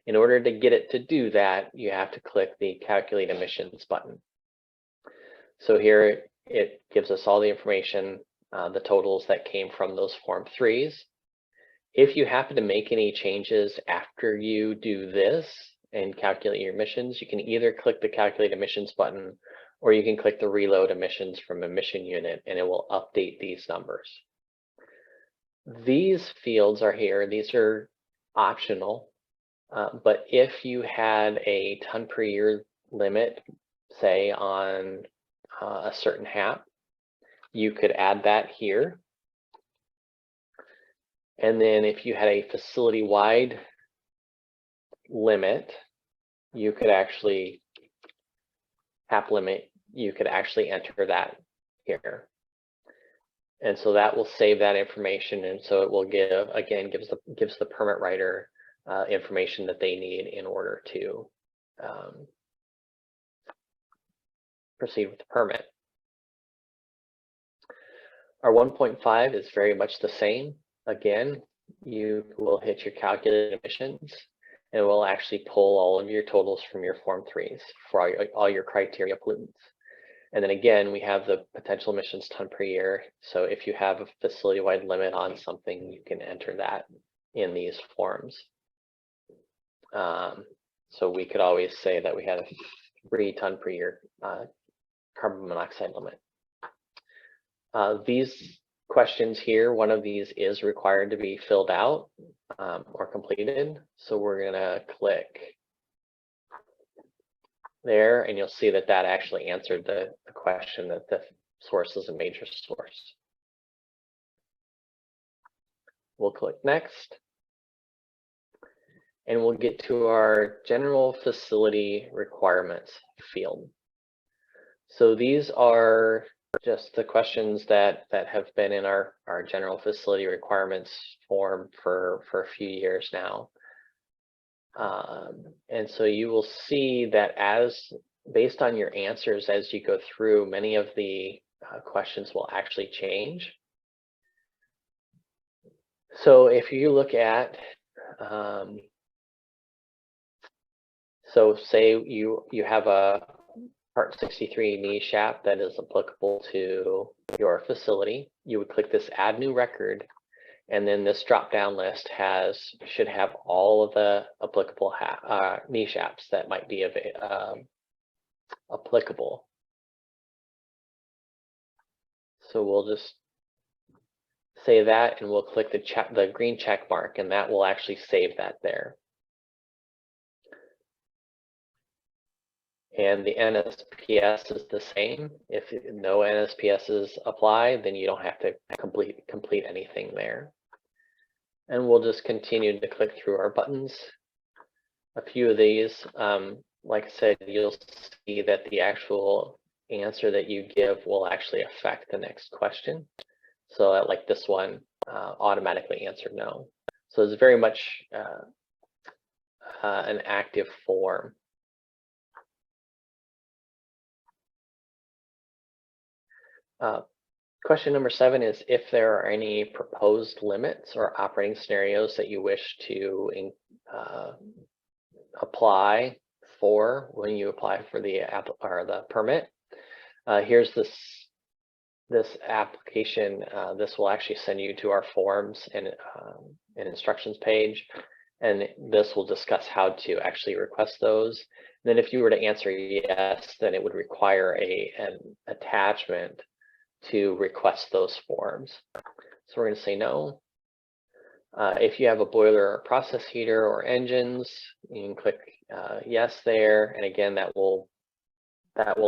S1: In order to get it to do that, you have to click the calculate emissions button. So here it gives us all the information, the totals that came from those form 3s. If you happen to make any changes after you do this and calculate your emissions, you can either click the calculate emissions button or you can click the reload emissions from emission unit and it will update these numbers. These fields are here, these are optional, but if you had a ton per year limit, say on a certain HAP, you could add that here. And then if you had a facility-wide limit, you could actually, HAP limit, you could actually enter that here. And so that will save that information. And so it will give, again, gives the permit writer information that they need in order to proceed with the permit. Our 1.5 is very much the same. Again, you will hit your calculated emissions and it will actually pull all of your totals from your form 3s for all your criteria pollutants. And then again, we have the potential emissions ton per year. So if you have a facility-wide limit on something, you can enter that in these forms. So we could always say that we had a 3 ton per year carbon monoxide limit. These questions here, one of these is required to be filled out or completed. So we're gonna click there and you'll see that that actually answered the question that the source is a major source. We'll click next. And we'll get to our general facility requirements field. So these are just the questions that have been in our general facility requirements form for a few years now. And so you will see that based on your answers as you go through, many of the questions will actually change. So if you look at, so say you have a Part 63 niche app that is applicable to your facility, you would click this add new record, and then this drop-down list should have all of the applicable niche apps that might be applicable. So we'll just say that and we'll click the green check mark and that will actually save that there. And the NSPS is the same. If no NSPSs apply, then you don't have to complete anything there. And we'll just continue to click through our buttons. A few of these, like I said, you'll see that the actual answer that you give will actually affect the next question. So like this one, automatically answered no. So it's very much an active form. Question number 7 is if there are any proposed limits or operating scenarios that you wish to apply for when you apply for the permit. Here's this application. This will actually send you to our forms and instructions page, and this will discuss how to actually request those. And then if you were to answer yes, then it would require an attachment to request those forms. So we're going to say no. If you have a boiler or process heater or engines, you can click yes there, and again that will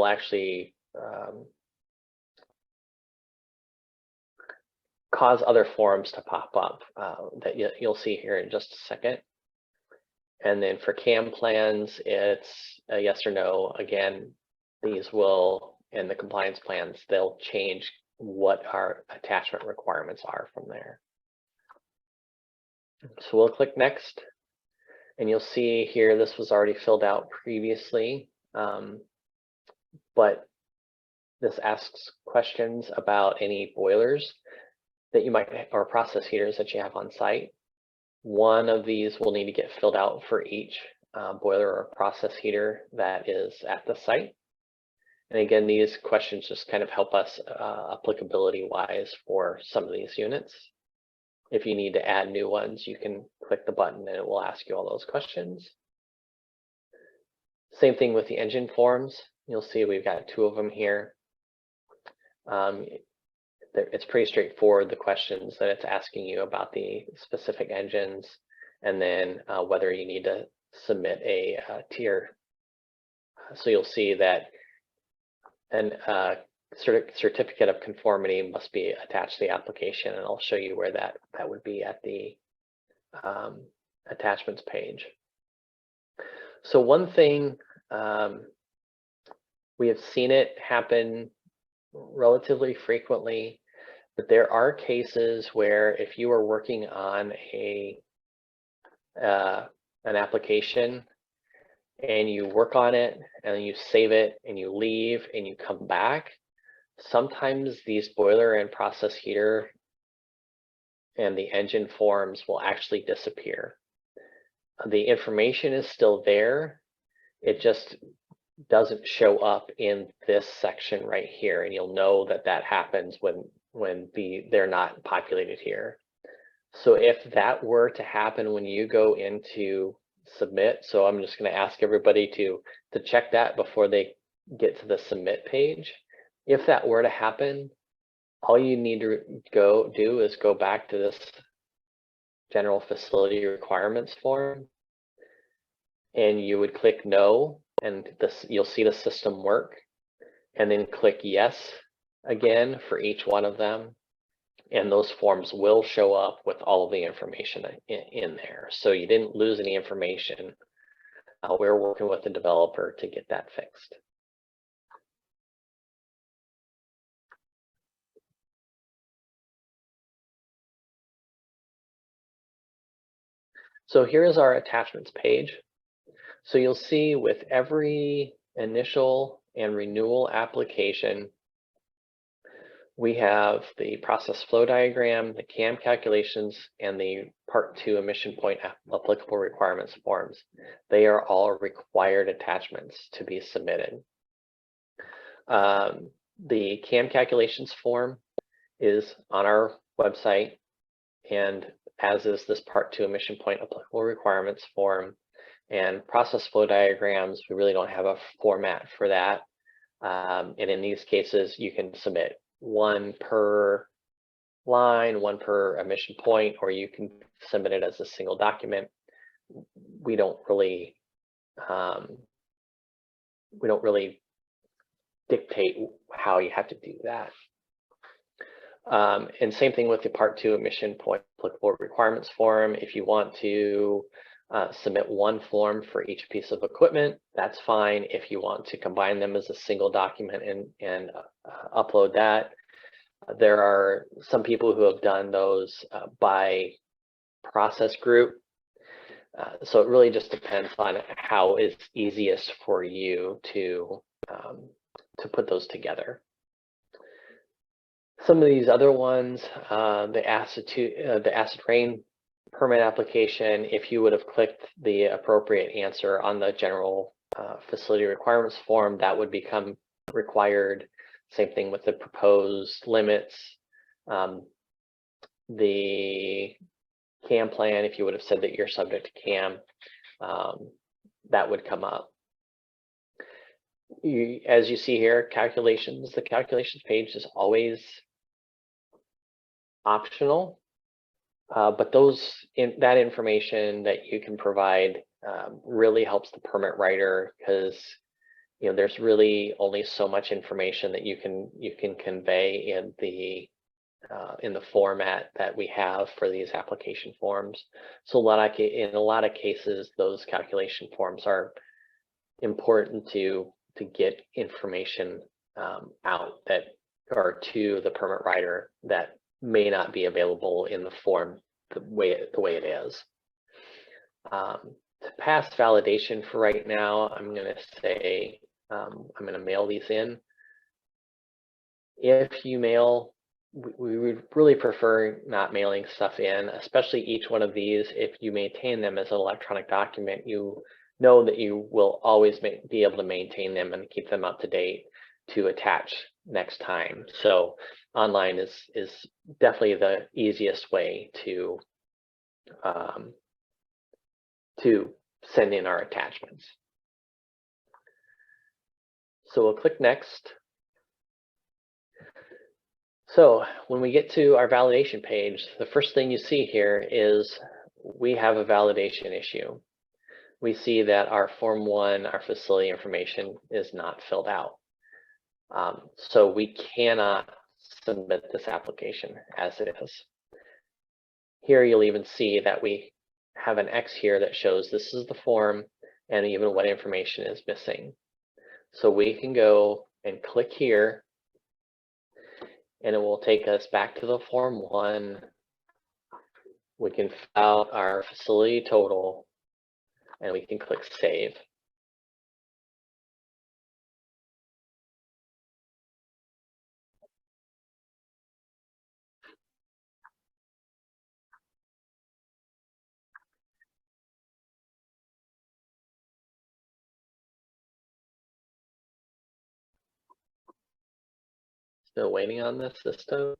S1: actually cause other forms to pop up that you'll see here in just a second. And then for CAM plans, it's a yes or no. Again, these will and the compliance plans, they'll change what our attachment requirements are from there. So we'll click next, and you'll see here this was already filled out previously, but this asks questions about any boilers that you might, or process heaters that you have on site. One of these will need to get filled out for each boiler or process heater that is at the site. And again, these questions just kind of help us applicability wise for some of these units. If you need to add new ones, you can click the button and it will ask you all those questions. Same thing with the engine forms. You'll see we've got 2 of them here. It's pretty straightforward, the questions that it's asking you about the specific engines, and then whether you need to submit a tier. So you'll see that an certificate of conformity must be attached to the application, and I'll show you where that would be at the attachments page. So one thing, we have seen it happen relatively frequently, but there are cases where if you are working on an application and you work on it and you save it and you leave and you come back, sometimes these boiler and process heater and the engine forms will actually disappear. The information is still there, it just doesn't show up in this section right here, and you'll know that that happens when they're not populated here. So if that were to happen when you go into submit, so I'm just going to ask everybody to check that before they get to the submit page. If that were to happen, all you need to do is go back to this general facility requirements form, and you would click no, and you'll see the system work, and then click yes again for each one of them, and those forms will show up with all of the information in there. So you didn't lose any information. We're working with the developer to get that fixed. So here is our attachments page. So you'll see with every initial and renewal application, we have the process flow diagram, the CAM calculations, and the Part 2 emission point applicable requirements forms. They are all required attachments to be submitted. The CAM calculations form is on our website, and as is this Part 2 emission point applicable requirements form. And process flow diagrams, we really don't have a format for that. And in these cases, you can submit 1 per line, 1 per emission point, or you can submit it as a single document. We don't really dictate how you have to do that. And same thing with the Part 2 emission point applicable requirements form. If you want to submit 1 form for each piece of equipment, that's fine. If you want to combine them as a single document and upload that, there are some people who have done those by process group. So it really just depends on how is easiest for you to put those together. Some of these other ones, the acid rain permit application, if you would have clicked the appropriate answer on the general facility requirements form, that would become required. Same thing with the proposed limits. The CAM plan, if you would have said that you're subject to CAM, that would come up. As you see here, calculations, the calculations page is always optional. But that information that you can provide really helps the permit writer, because there's really only so much information that you can convey in the format that we have for these application forms. So in a lot of cases, those calculation forms are important to get information out that, or to the permit writer that may not be available in the form the way it is. To pass validation for right now, I'm going to say I'm going to mail these in. If you mail, we would really prefer not mailing stuff in, especially each one of these. If you maintain them as an electronic document, you know that you will always be able to maintain them and keep them up to date to attach next time. So online is definitely the easiest way to send in our attachments. So we'll click next. So when we get to our validation page, the first thing you see here is we have a validation issue. We see that our Form 1, our facility information, is not filled out. So we cannot submit this application as it is. Here you'll even see that we have an X here that shows this is the form and even what information is missing. So we can go and click here, and it will take us back to the Form 1. We can fill out our facility total, and we can click Save. Still waiting on this system.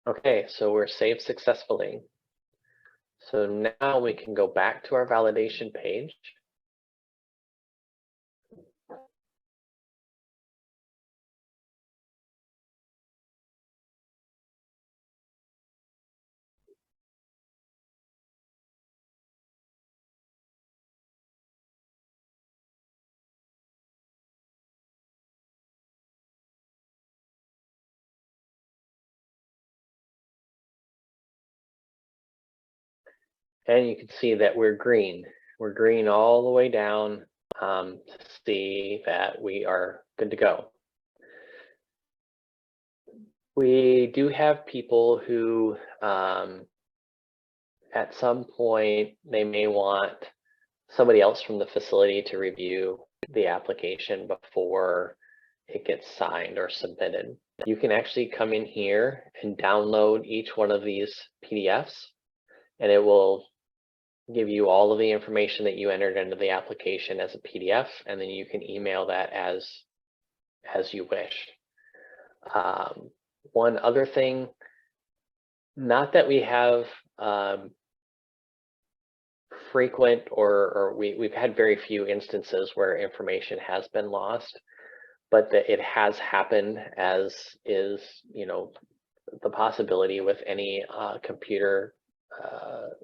S1: Okay, so we're saved successfully. So now we can go back to our validation page. And you can see that we're green. We're green all the way down to see that we are good to go. We do have people who at some point they may want somebody else from the facility to review the application before it gets signed or submitted. You can actually come in here and download each one of these PDFs, and it will give you all of the information that you entered into the application as a PDF, and then you can email that as you wish. One other thing, not that we have frequent or we've had very few instances where information has been lost, but that it has happened, as is, you know, the possibility with any computer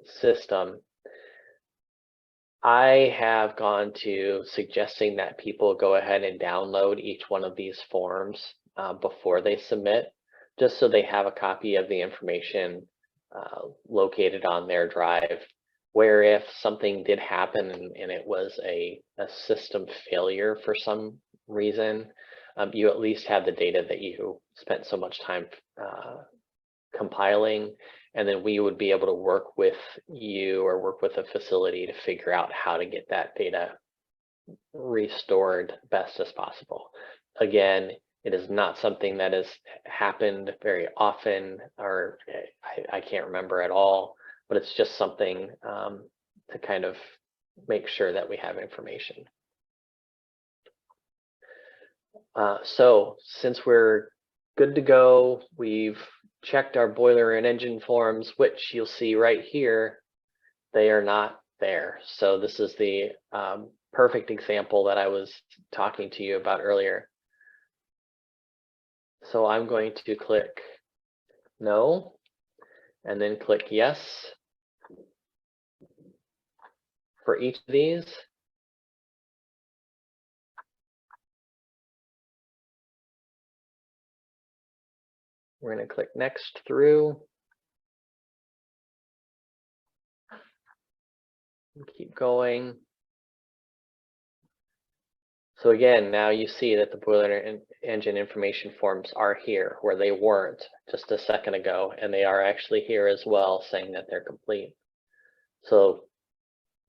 S1: system. I have gone to suggesting that people go ahead and download each one of these forms before they submit, just so they have a copy of the information located on their drive, where if something did happen and it was a system failure for some reason, you at least have the data that you spent so much time compiling, and then we would be able to work with you or work with a facility to figure out how to get that data restored best as possible. Again, it is not something that has happened very often, or I can't remember at all, but it's just something to kind of make sure that we have information. So since we're good to go, we've checked our boiler and engine forms, which you'll see right here, they are not there. So this is the perfect example that I was talking to you about earlier. So I'm going to click no, and then click yes for each of these. We're going to click next through. Keep going. So again, now you see that the boiler engine information forms are here where they weren't just a second ago, and they are actually here as well, saying that they're complete. So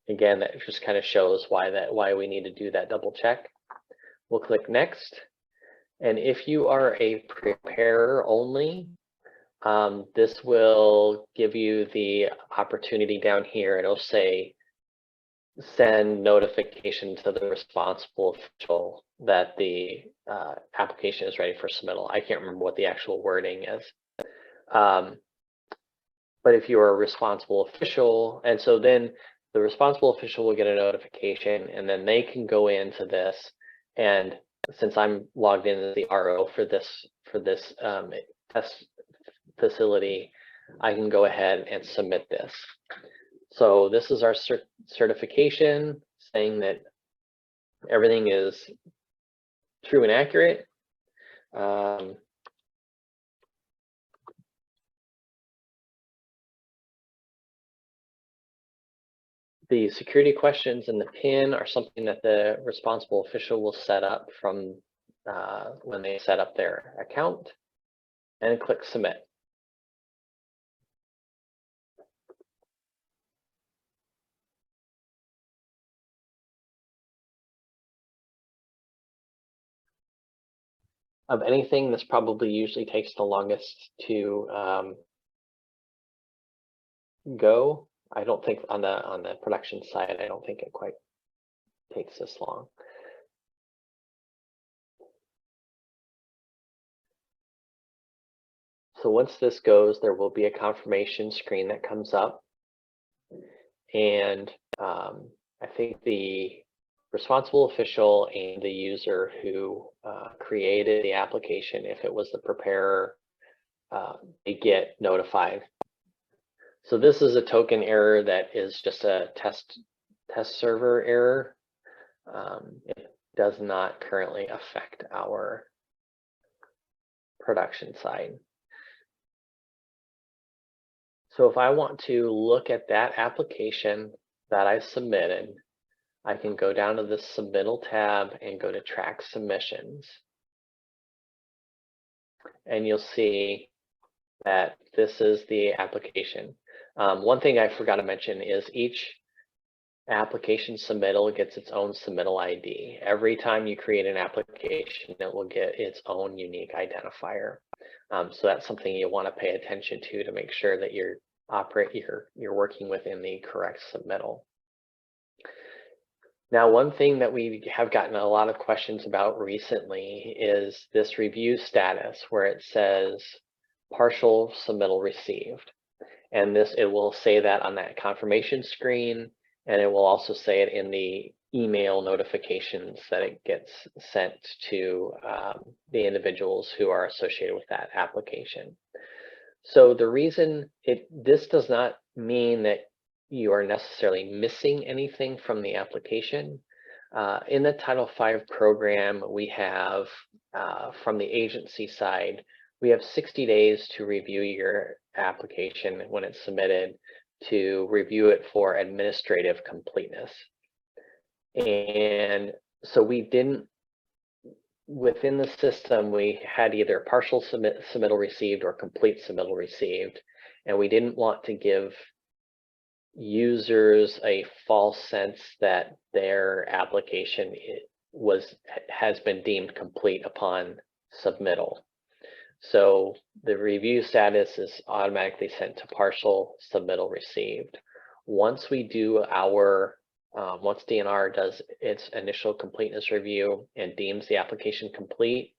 S1: again, that just kind of shows why we need to do that double check. We'll click next. And if you are a preparer only, this will give you the opportunity down here. It'll say send notification to the responsible official that the application is ready for submittal. I can't remember what the actual wording is. But if you are a responsible official, and so then the responsible official will get a notification, and then they can go into this, and since I'm logged in as the RO for this test facility, I can go ahead and submit this. So this is our certification saying that everything is true and accurate. The security questions and the PIN are something that the responsible official will set up from when they set up their account, and click submit. Of anything, this probably usually takes the longest to go. I don't think on the production side, I don't think it quite takes this long. So once this goes, there will be a confirmation screen that comes up, and I think the responsible official and the user who created the application, if it was the preparer, they get notified. So this is a token error that is just a test server error. It does not currently affect our production side. So if I want to look at that application that I submitted, I can go down to the submittal tab and go to track submissions. And you'll see that this is the application. One thing I forgot to mention is each application submittal gets its own submittal ID. Every time you create an application, it will get its own unique identifier. So that's something you want to pay attention to make sure that you're working within the correct submittal. Now, one thing that we have gotten a lot of questions about recently is this review status where it says partial submittal received. And it will say that on that confirmation screen, and it will also say it in the email notifications that it gets sent to the individuals who are associated with that application. So the reason this does not mean that you are necessarily missing anything from the application. In the Title V program, we have, from the agency side, we have 60 days to review your application when it's submitted, to review it for administrative completeness. And so we didn't, within the system, we had either partial submittal received or complete submittal received, and we didn't want to give users a false sense that their application has been deemed complete upon submittal. So the review status is automatically sent to partial submittal received. Once we do once DNR does its initial completeness review and deems the application complete,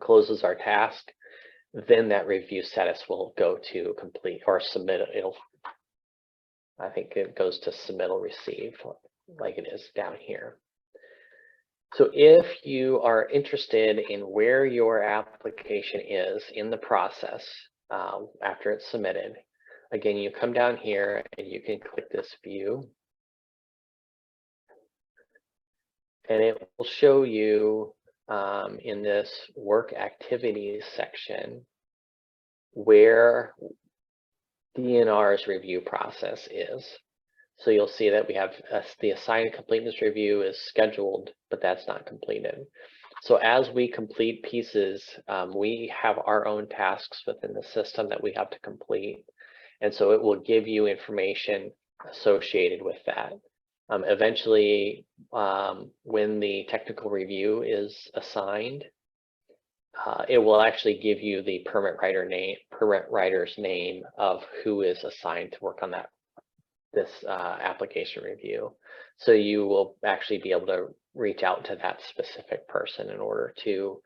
S1: closes our task, then that review status will go to complete or submit. I think it goes to submittal received, like it is down here. So if you are interested in where your application is in the process after it's submitted, again, you come down here and you can click this view. And it will show you in this work activities section where DNR's review process is. So you'll see that we have the assigned completeness review is scheduled, but that's not completed. So as we complete pieces, we have our own tasks within the system that we have to complete. And so it will give you information associated with that. Eventually, when the technical review is assigned, it will actually give you the permit writer's name of who is assigned to work on this application review. So you will actually be able to reach out to that specific person in order to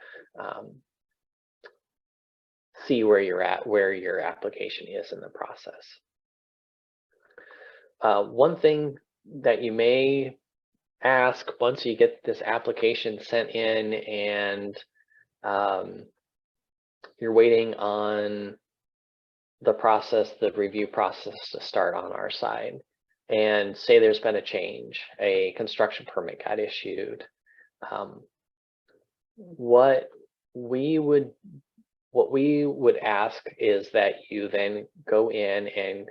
S1: see where you're at, where your application is in the process. One thing that you may ask once you get this application sent in and you're waiting on the review process to start on our side, and say there's been a change, a construction permit got issued. What we would ask is that you then go in and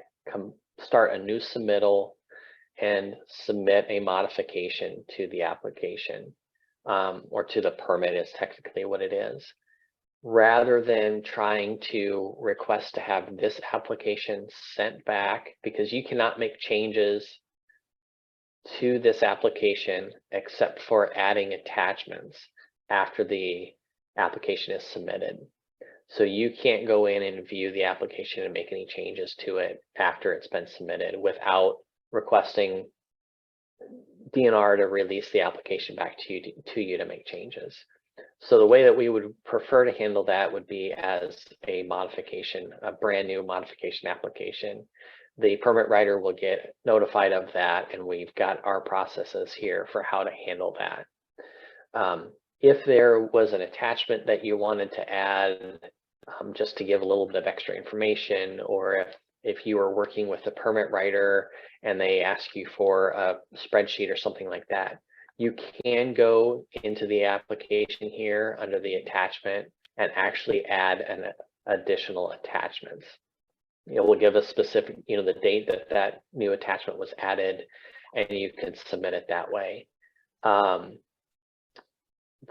S1: start a new submittal and submit a modification to the application, or to the permit is technically what it is, rather than trying to request to have this application sent back, because you cannot make changes to this application except for adding attachments after the application is submitted. So you can't go in and view the application and make any changes to it after it's been submitted without requesting DNR to release the application back to you to make changes. So the way that we would prefer to handle that would be as a modification, a brand new modification application. The permit writer will get notified of that, and we've got our processes here for how to handle that. If there was an attachment that you wanted to add, just to give a little bit of extra information, or if you were working with the permit writer and they ask you for a spreadsheet or something like that, you can go into the application here under the attachment and actually add an additional attachments. It will give a specific, the date that new attachment was added, and you can submit it that way.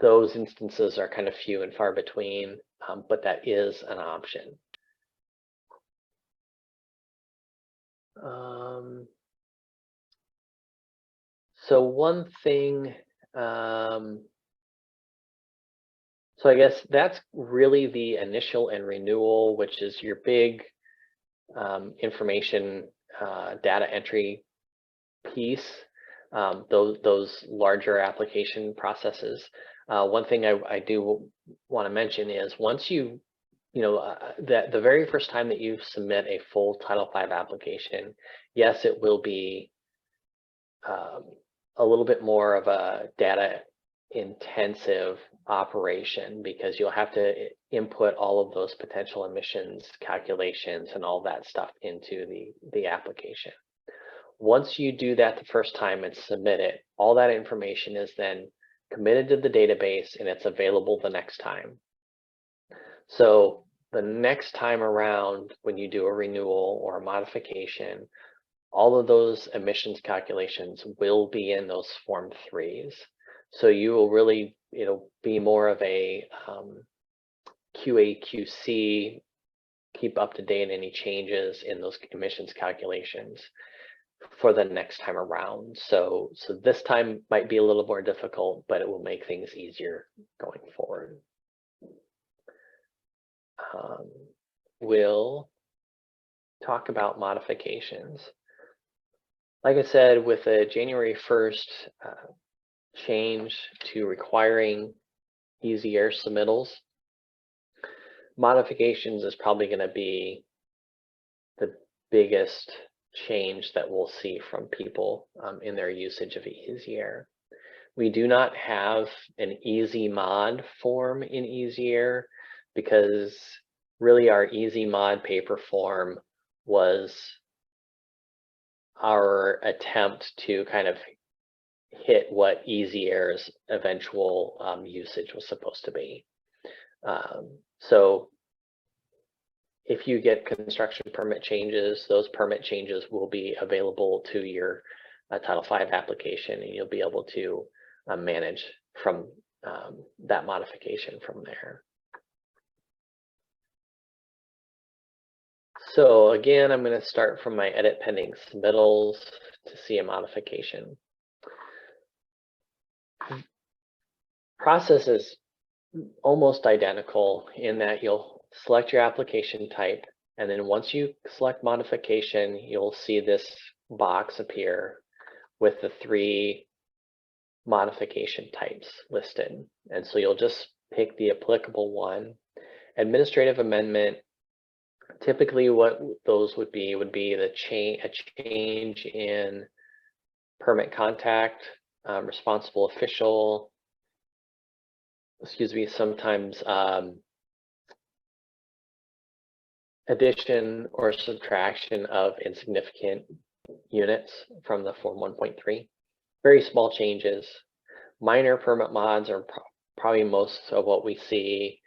S1: Those instances are kind of few and far between, but that is an option. So one thing, so I guess that's really the initial and renewal, which is your big information data entry piece, those larger application processes. One thing I do want to mention is once you that the very first time that you submit a full Title V application, yes, it will be a little bit more of a data intensive operation, because you'll have to input all of those potential emissions calculations and all that stuff into the application. Once you do that the first time and submit it, all that information is then committed to the database and it's available the next time. So the next time around, when you do a renewal or a modification, all of those emissions calculations will be in those Form 3s. So you will really, be more of a QA/QC, keep up to date any changes in those emissions calculations for the next time around. So this time might be a little more difficult, but it will make things easier going forward. We'll talk about modifications. Like I said, with the January 1st change to requiring easy air submittals, modifications is probably going to be the biggest change that we'll see from people in their usage of Easy Air. We do not have an easy mod form in Easy Air, because really our easy mod paper form was our attempt to kind of hit what Easy Air's eventual usage was supposed to be. So if you get construction permit changes, those permit changes will be available to your Title V application, and you'll be able to manage from that modification from there. So again, I'm going to start from my edit pending submittals to see a modification. Process is almost identical in that you'll select your application type, and then once you select modification, you'll see this box appear with the 3 modification types listed. And so you'll just pick the applicable one. Administrative amendment, typically what those would be a change in permit contact, responsible official, sometimes addition or subtraction of insignificant units from the Form 1.3. Very small changes. Minor permit mods are probably most of what we see.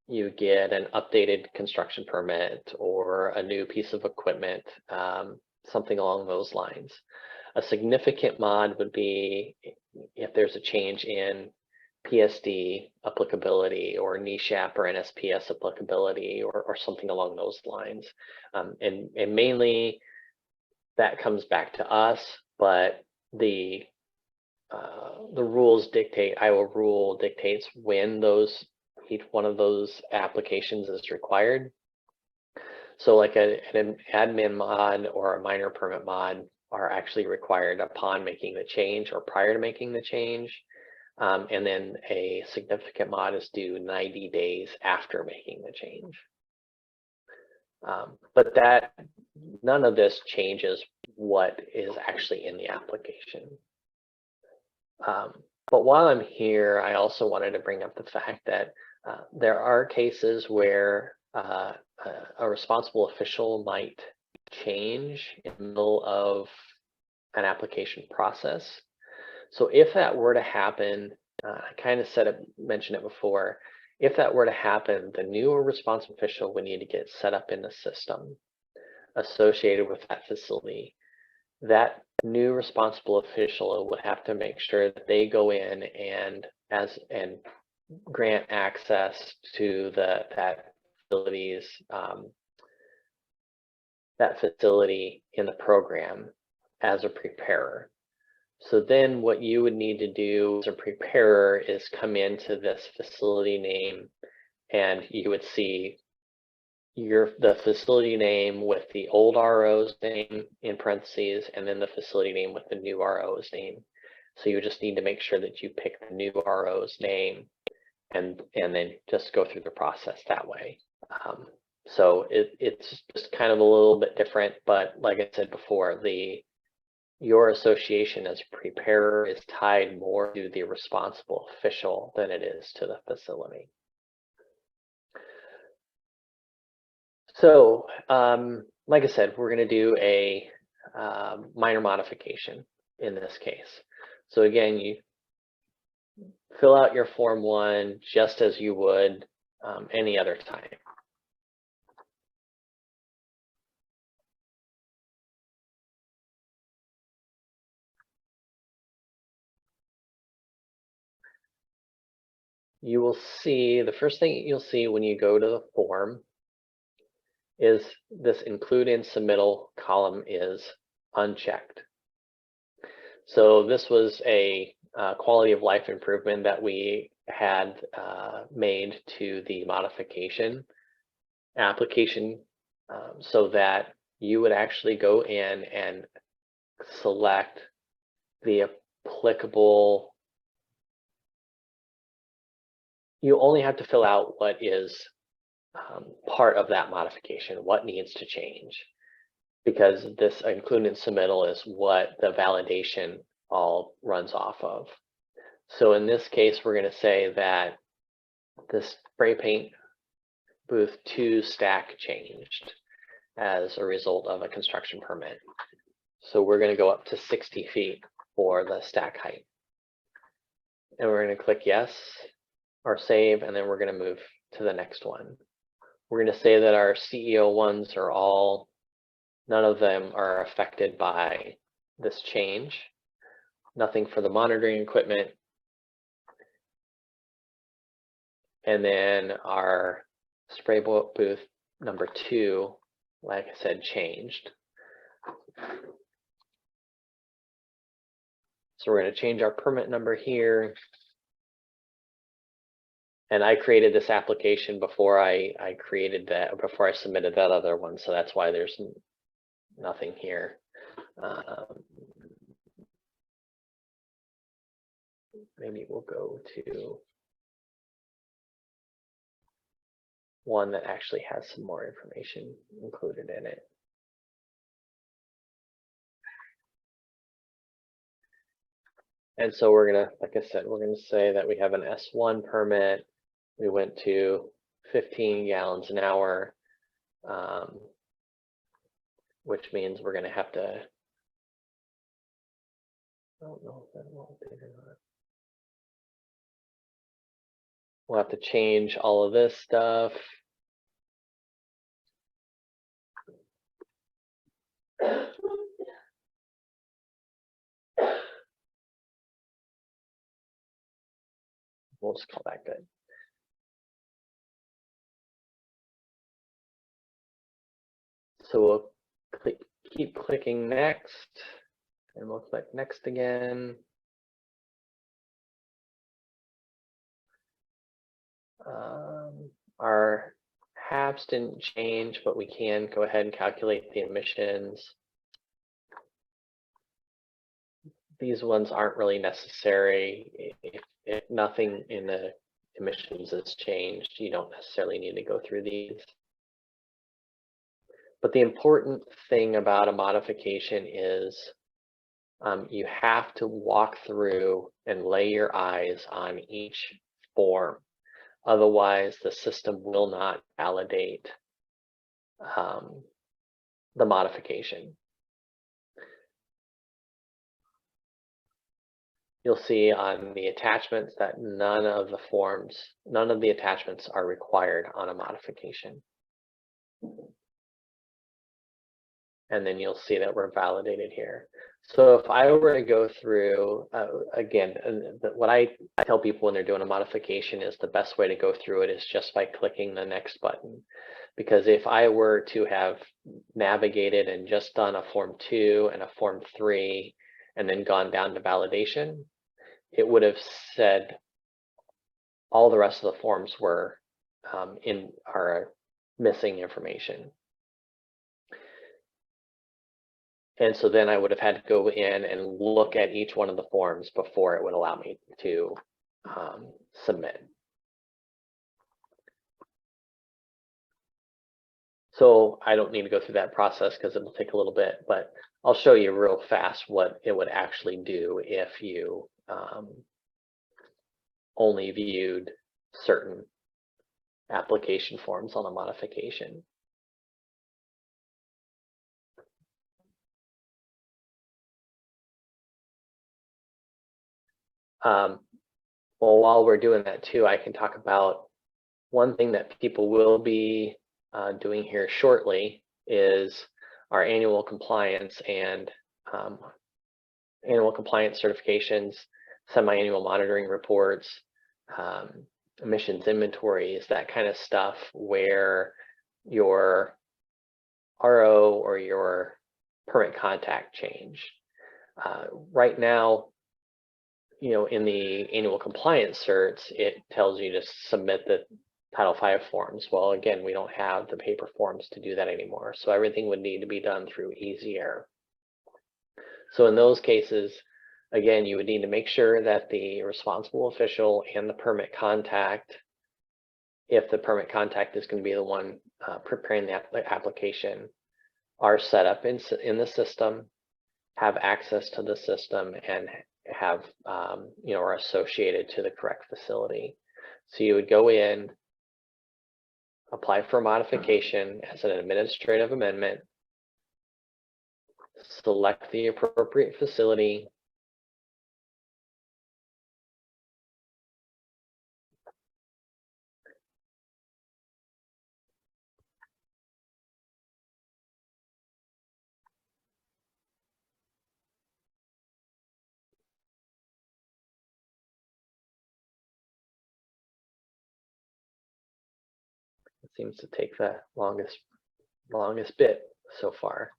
S1: You get an updated construction permit or a new piece of equipment, something along those lines. A significant mod would be if there's a change in PSD applicability or NESHAP or NSPS applicability or something along those lines. And mainly that comes back to us, but the rules dictate, Iowa rule dictates when each one of those applications is required. So like an admin mod or a minor permit mod are actually required upon making the change or prior to making the change. And then a significant mod is due 90 days after making the change. But none of this changes what is actually in the application. But while I'm here, I also wanted to bring up the fact that there are cases where a responsible official might change in the middle of an application process. So if that were to happen, I kind of mentioned it before, if that were to happen, the new responsible official would need to get set up in the system associated with that facility. That new responsible official would have to make sure that they go in and grant access to that facility in the program as a preparer. So then what you would need to do as a preparer is come into this facility name, and you would see the facility name with the old RO's name in parentheses, and then the facility name with the new RO's name. So you just need to make sure that you pick the new RO's name and then just go through the process that way. So it's just kind of a little bit different, but like I said before, your association as preparer is tied more to the responsible official than it is to the facility. So, like I said, we're going to do a minor modification in this case. So again, you fill out your Form 1 just as you would any other time. You will see, the first thing you'll see when you go to the form is this include in submittal column is unchecked. So this was a quality of life improvement that we had made to the modification application so that you would actually go in and select the applicable. You only have to fill out what is part of that modification, what needs to change, because this included submittal is what the validation all runs off of. So in this case, we're going to say that this spray paint booth 2 stack changed as a result of a construction permit. So we're going to go up to 60 feet for the stack height. And we're going to click yes or save, and then we're going to move to the next one. We're going to say that our CEO ones are all, none of them are affected by this change. Nothing for the monitoring equipment. And then our spray booth number 2, like I said, changed. So we're going to change our permit number here. And I created this application before I created that, before I submitted that other one. So that's why there's nothing here. Maybe we'll go to one that actually has some more information included in it. And so we're gonna, like I said, we're gonna say that we have an S1 permit. We went to 15 gallons an hour, which means we're gonna have to, I don't know if that will update or not. We'll have to change all of this stuff. We'll just call that good. So we'll keep clicking next, and we'll click next again. Our HAPs didn't change, but we can go ahead and calculate the emissions. These ones aren't really necessary. If nothing in the emissions has changed, you don't necessarily need to go through these. But the important thing about a modification is you have to walk through and lay your eyes on each form. Otherwise, the system will not validate the modification. You'll see on the attachments that none of the attachments are required on a modification. And then you'll see that we're validated here. So if I were to go through, again, what I tell people when they're doing a modification is the best way to go through it is just by clicking the next button. Because if I were to have navigated and just done a Form 2 and a Form 3 and then gone down to validation, it would have said all the rest of the forms were are missing information. And so then I would have had to go in and look at each one of the forms before it would allow me to submit. So I don't need to go through that process because it will take a little bit, but I'll show you real fast what it would actually do if you only viewed certain application forms on a modification. Well, while we're doing that too, I can talk about one thing that people will be doing here shortly is our annual compliance and annual compliance certifications, semi-annual monitoring reports, emissions inventories, that kind of stuff where your RO or your permit contact changed. Right now, you know, in the annual compliance certs, it tells you to submit the Title V forms. Well, again, we don't have the paper forms to do that anymore. So everything would need to be done through Easy Air. So in those cases, again, you would need to make sure that the responsible official and the permit contact, if the permit contact is going to be the one preparing the application, are set up in the system, have access to the system, and have you know, are associated to the correct facility. So you would go in, apply for a modification as an administrative amendment, select the appropriate facility, seems to take the longest bit so far.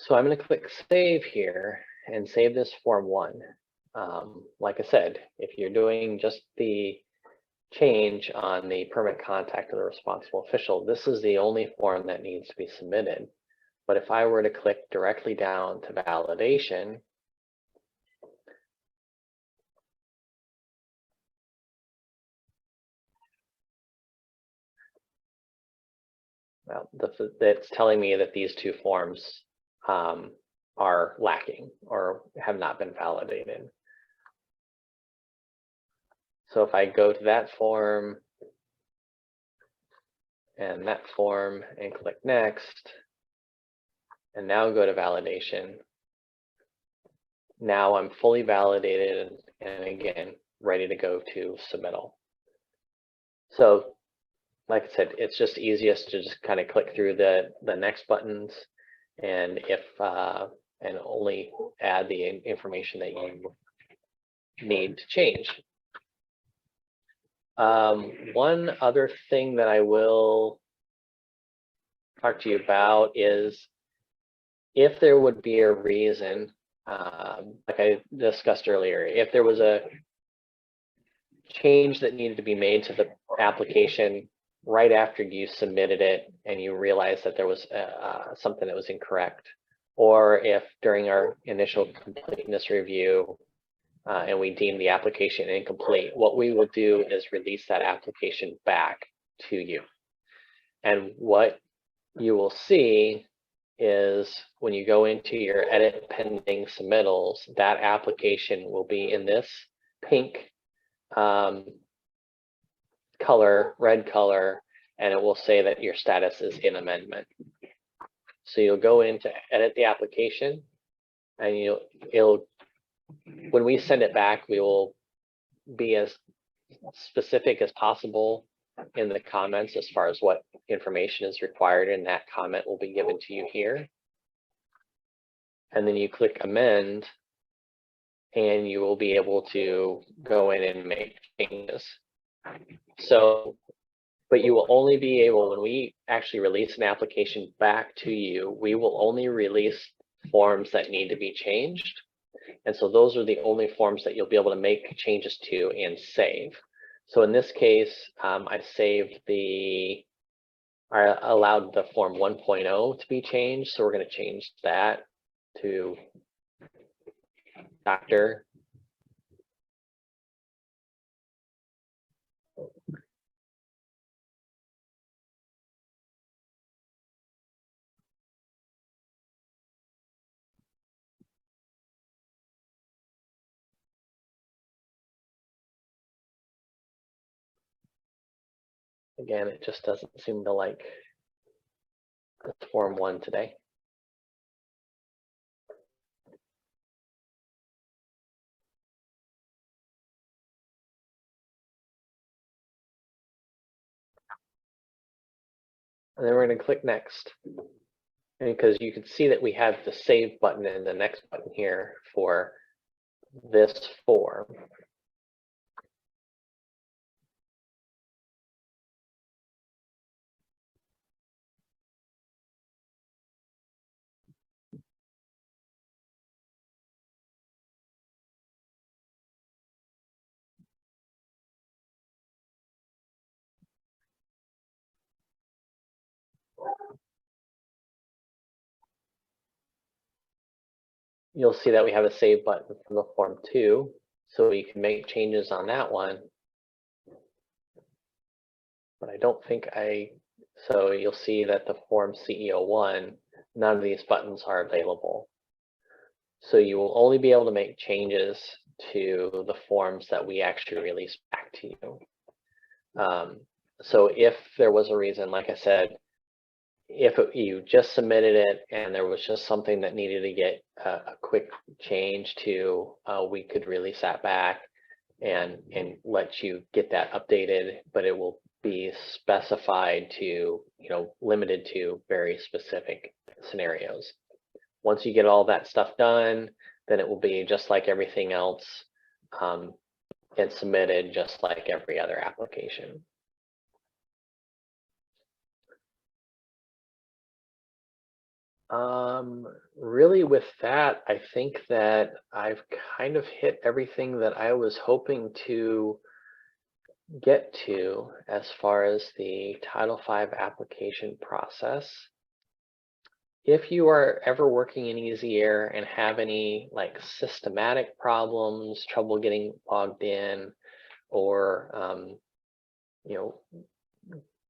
S1: So I'm going to click save here and save this form 1. Like I said, if you're doing just the change on the permit contact of the responsible official, this is the only form that needs to be submitted. But if I were to click directly down to validation, well, it's telling me that these 2 forms are lacking or have not been validated. So if I go to that form and that form and click next, and now go to validation, now I'm fully validated and again, ready to go to submittal. So like I said, it's just easiest to just kind of click through the next buttons and and only add the information that you need to change. One other thing that I will talk to you about is if there would be a reason, like I discussed earlier, if there was a change that needed to be made to the application right after you submitted it and you realized that there was something that was incorrect, or if during our initial completeness review and we deem the application incomplete, what we will do is release that application back to you. And what you will see is when you go into your edit pending submittals, that application will be in this pink color, red color, and it will say that your status is in amendment. So you'll go in to edit the application and when we send it back, we will be as specific as possible in the comments as far as what information is required, and that comment will be given to you here. And then you click amend and you will be able to go in and make changes. So, but you will only be able, when we actually release an application back to you, we will only release forms that need to be changed. And so those are the only forms that you'll be able to make changes to and save. So in this case, I allowed the form 1.0 to be changed. So we're going to change that to doctor. Again, it just doesn't seem to like the form 1 today. And then we're going to click next. And because you can see that we have the save button and the next button here for this form. You'll see that we have a save button from the form 2, so you can make changes on that one. But I don't think so you'll see that the form CEO1, none of these buttons are available. So you will only be able to make changes to the forms that we actually release back to you. So if there was a reason, like I said, you just submitted it and there was just something that needed to get a quick change to, we could release that back and let you get that updated, but it will be specified to, limited to very specific scenarios. Once you get all that stuff done, then it will be just like everything else, and submitted just like every other application. Really with that, I think that I've kind of hit everything that I was hoping to get to as far as the Title V application process. If you are ever working in Easy Air and have any like systematic problems, trouble getting logged in, or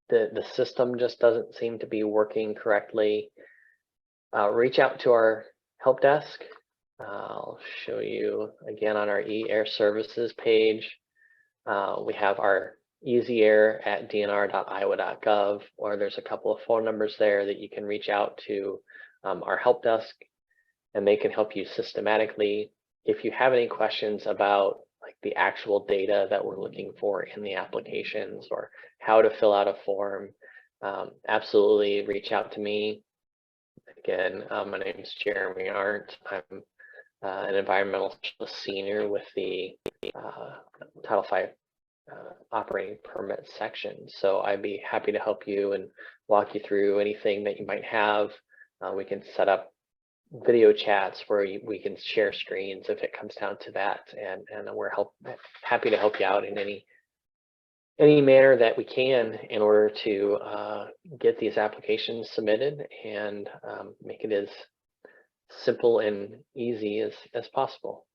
S1: the system just doesn't seem to be working correctly, reach out to our help desk. I'll show you again on our eAir services page. We have our easyair@dnr.iowa.gov, or there's a couple of phone numbers there that you can reach out to our help desk, and they can help you systematically. If you have any questions about like the actual data that we're looking for in the applications or how to fill out a form, absolutely reach out to me. Again, my name is Jeremy Arndt. I'm an environmental specialist senior with the Title V operating permit section. So I'd be happy to help you and walk you through anything that you might have. We can set up video chats where we can share screens if it comes down to that, and we're happy to help you out in any manner that we can in order to get these applications submitted and make it as simple and easy as possible.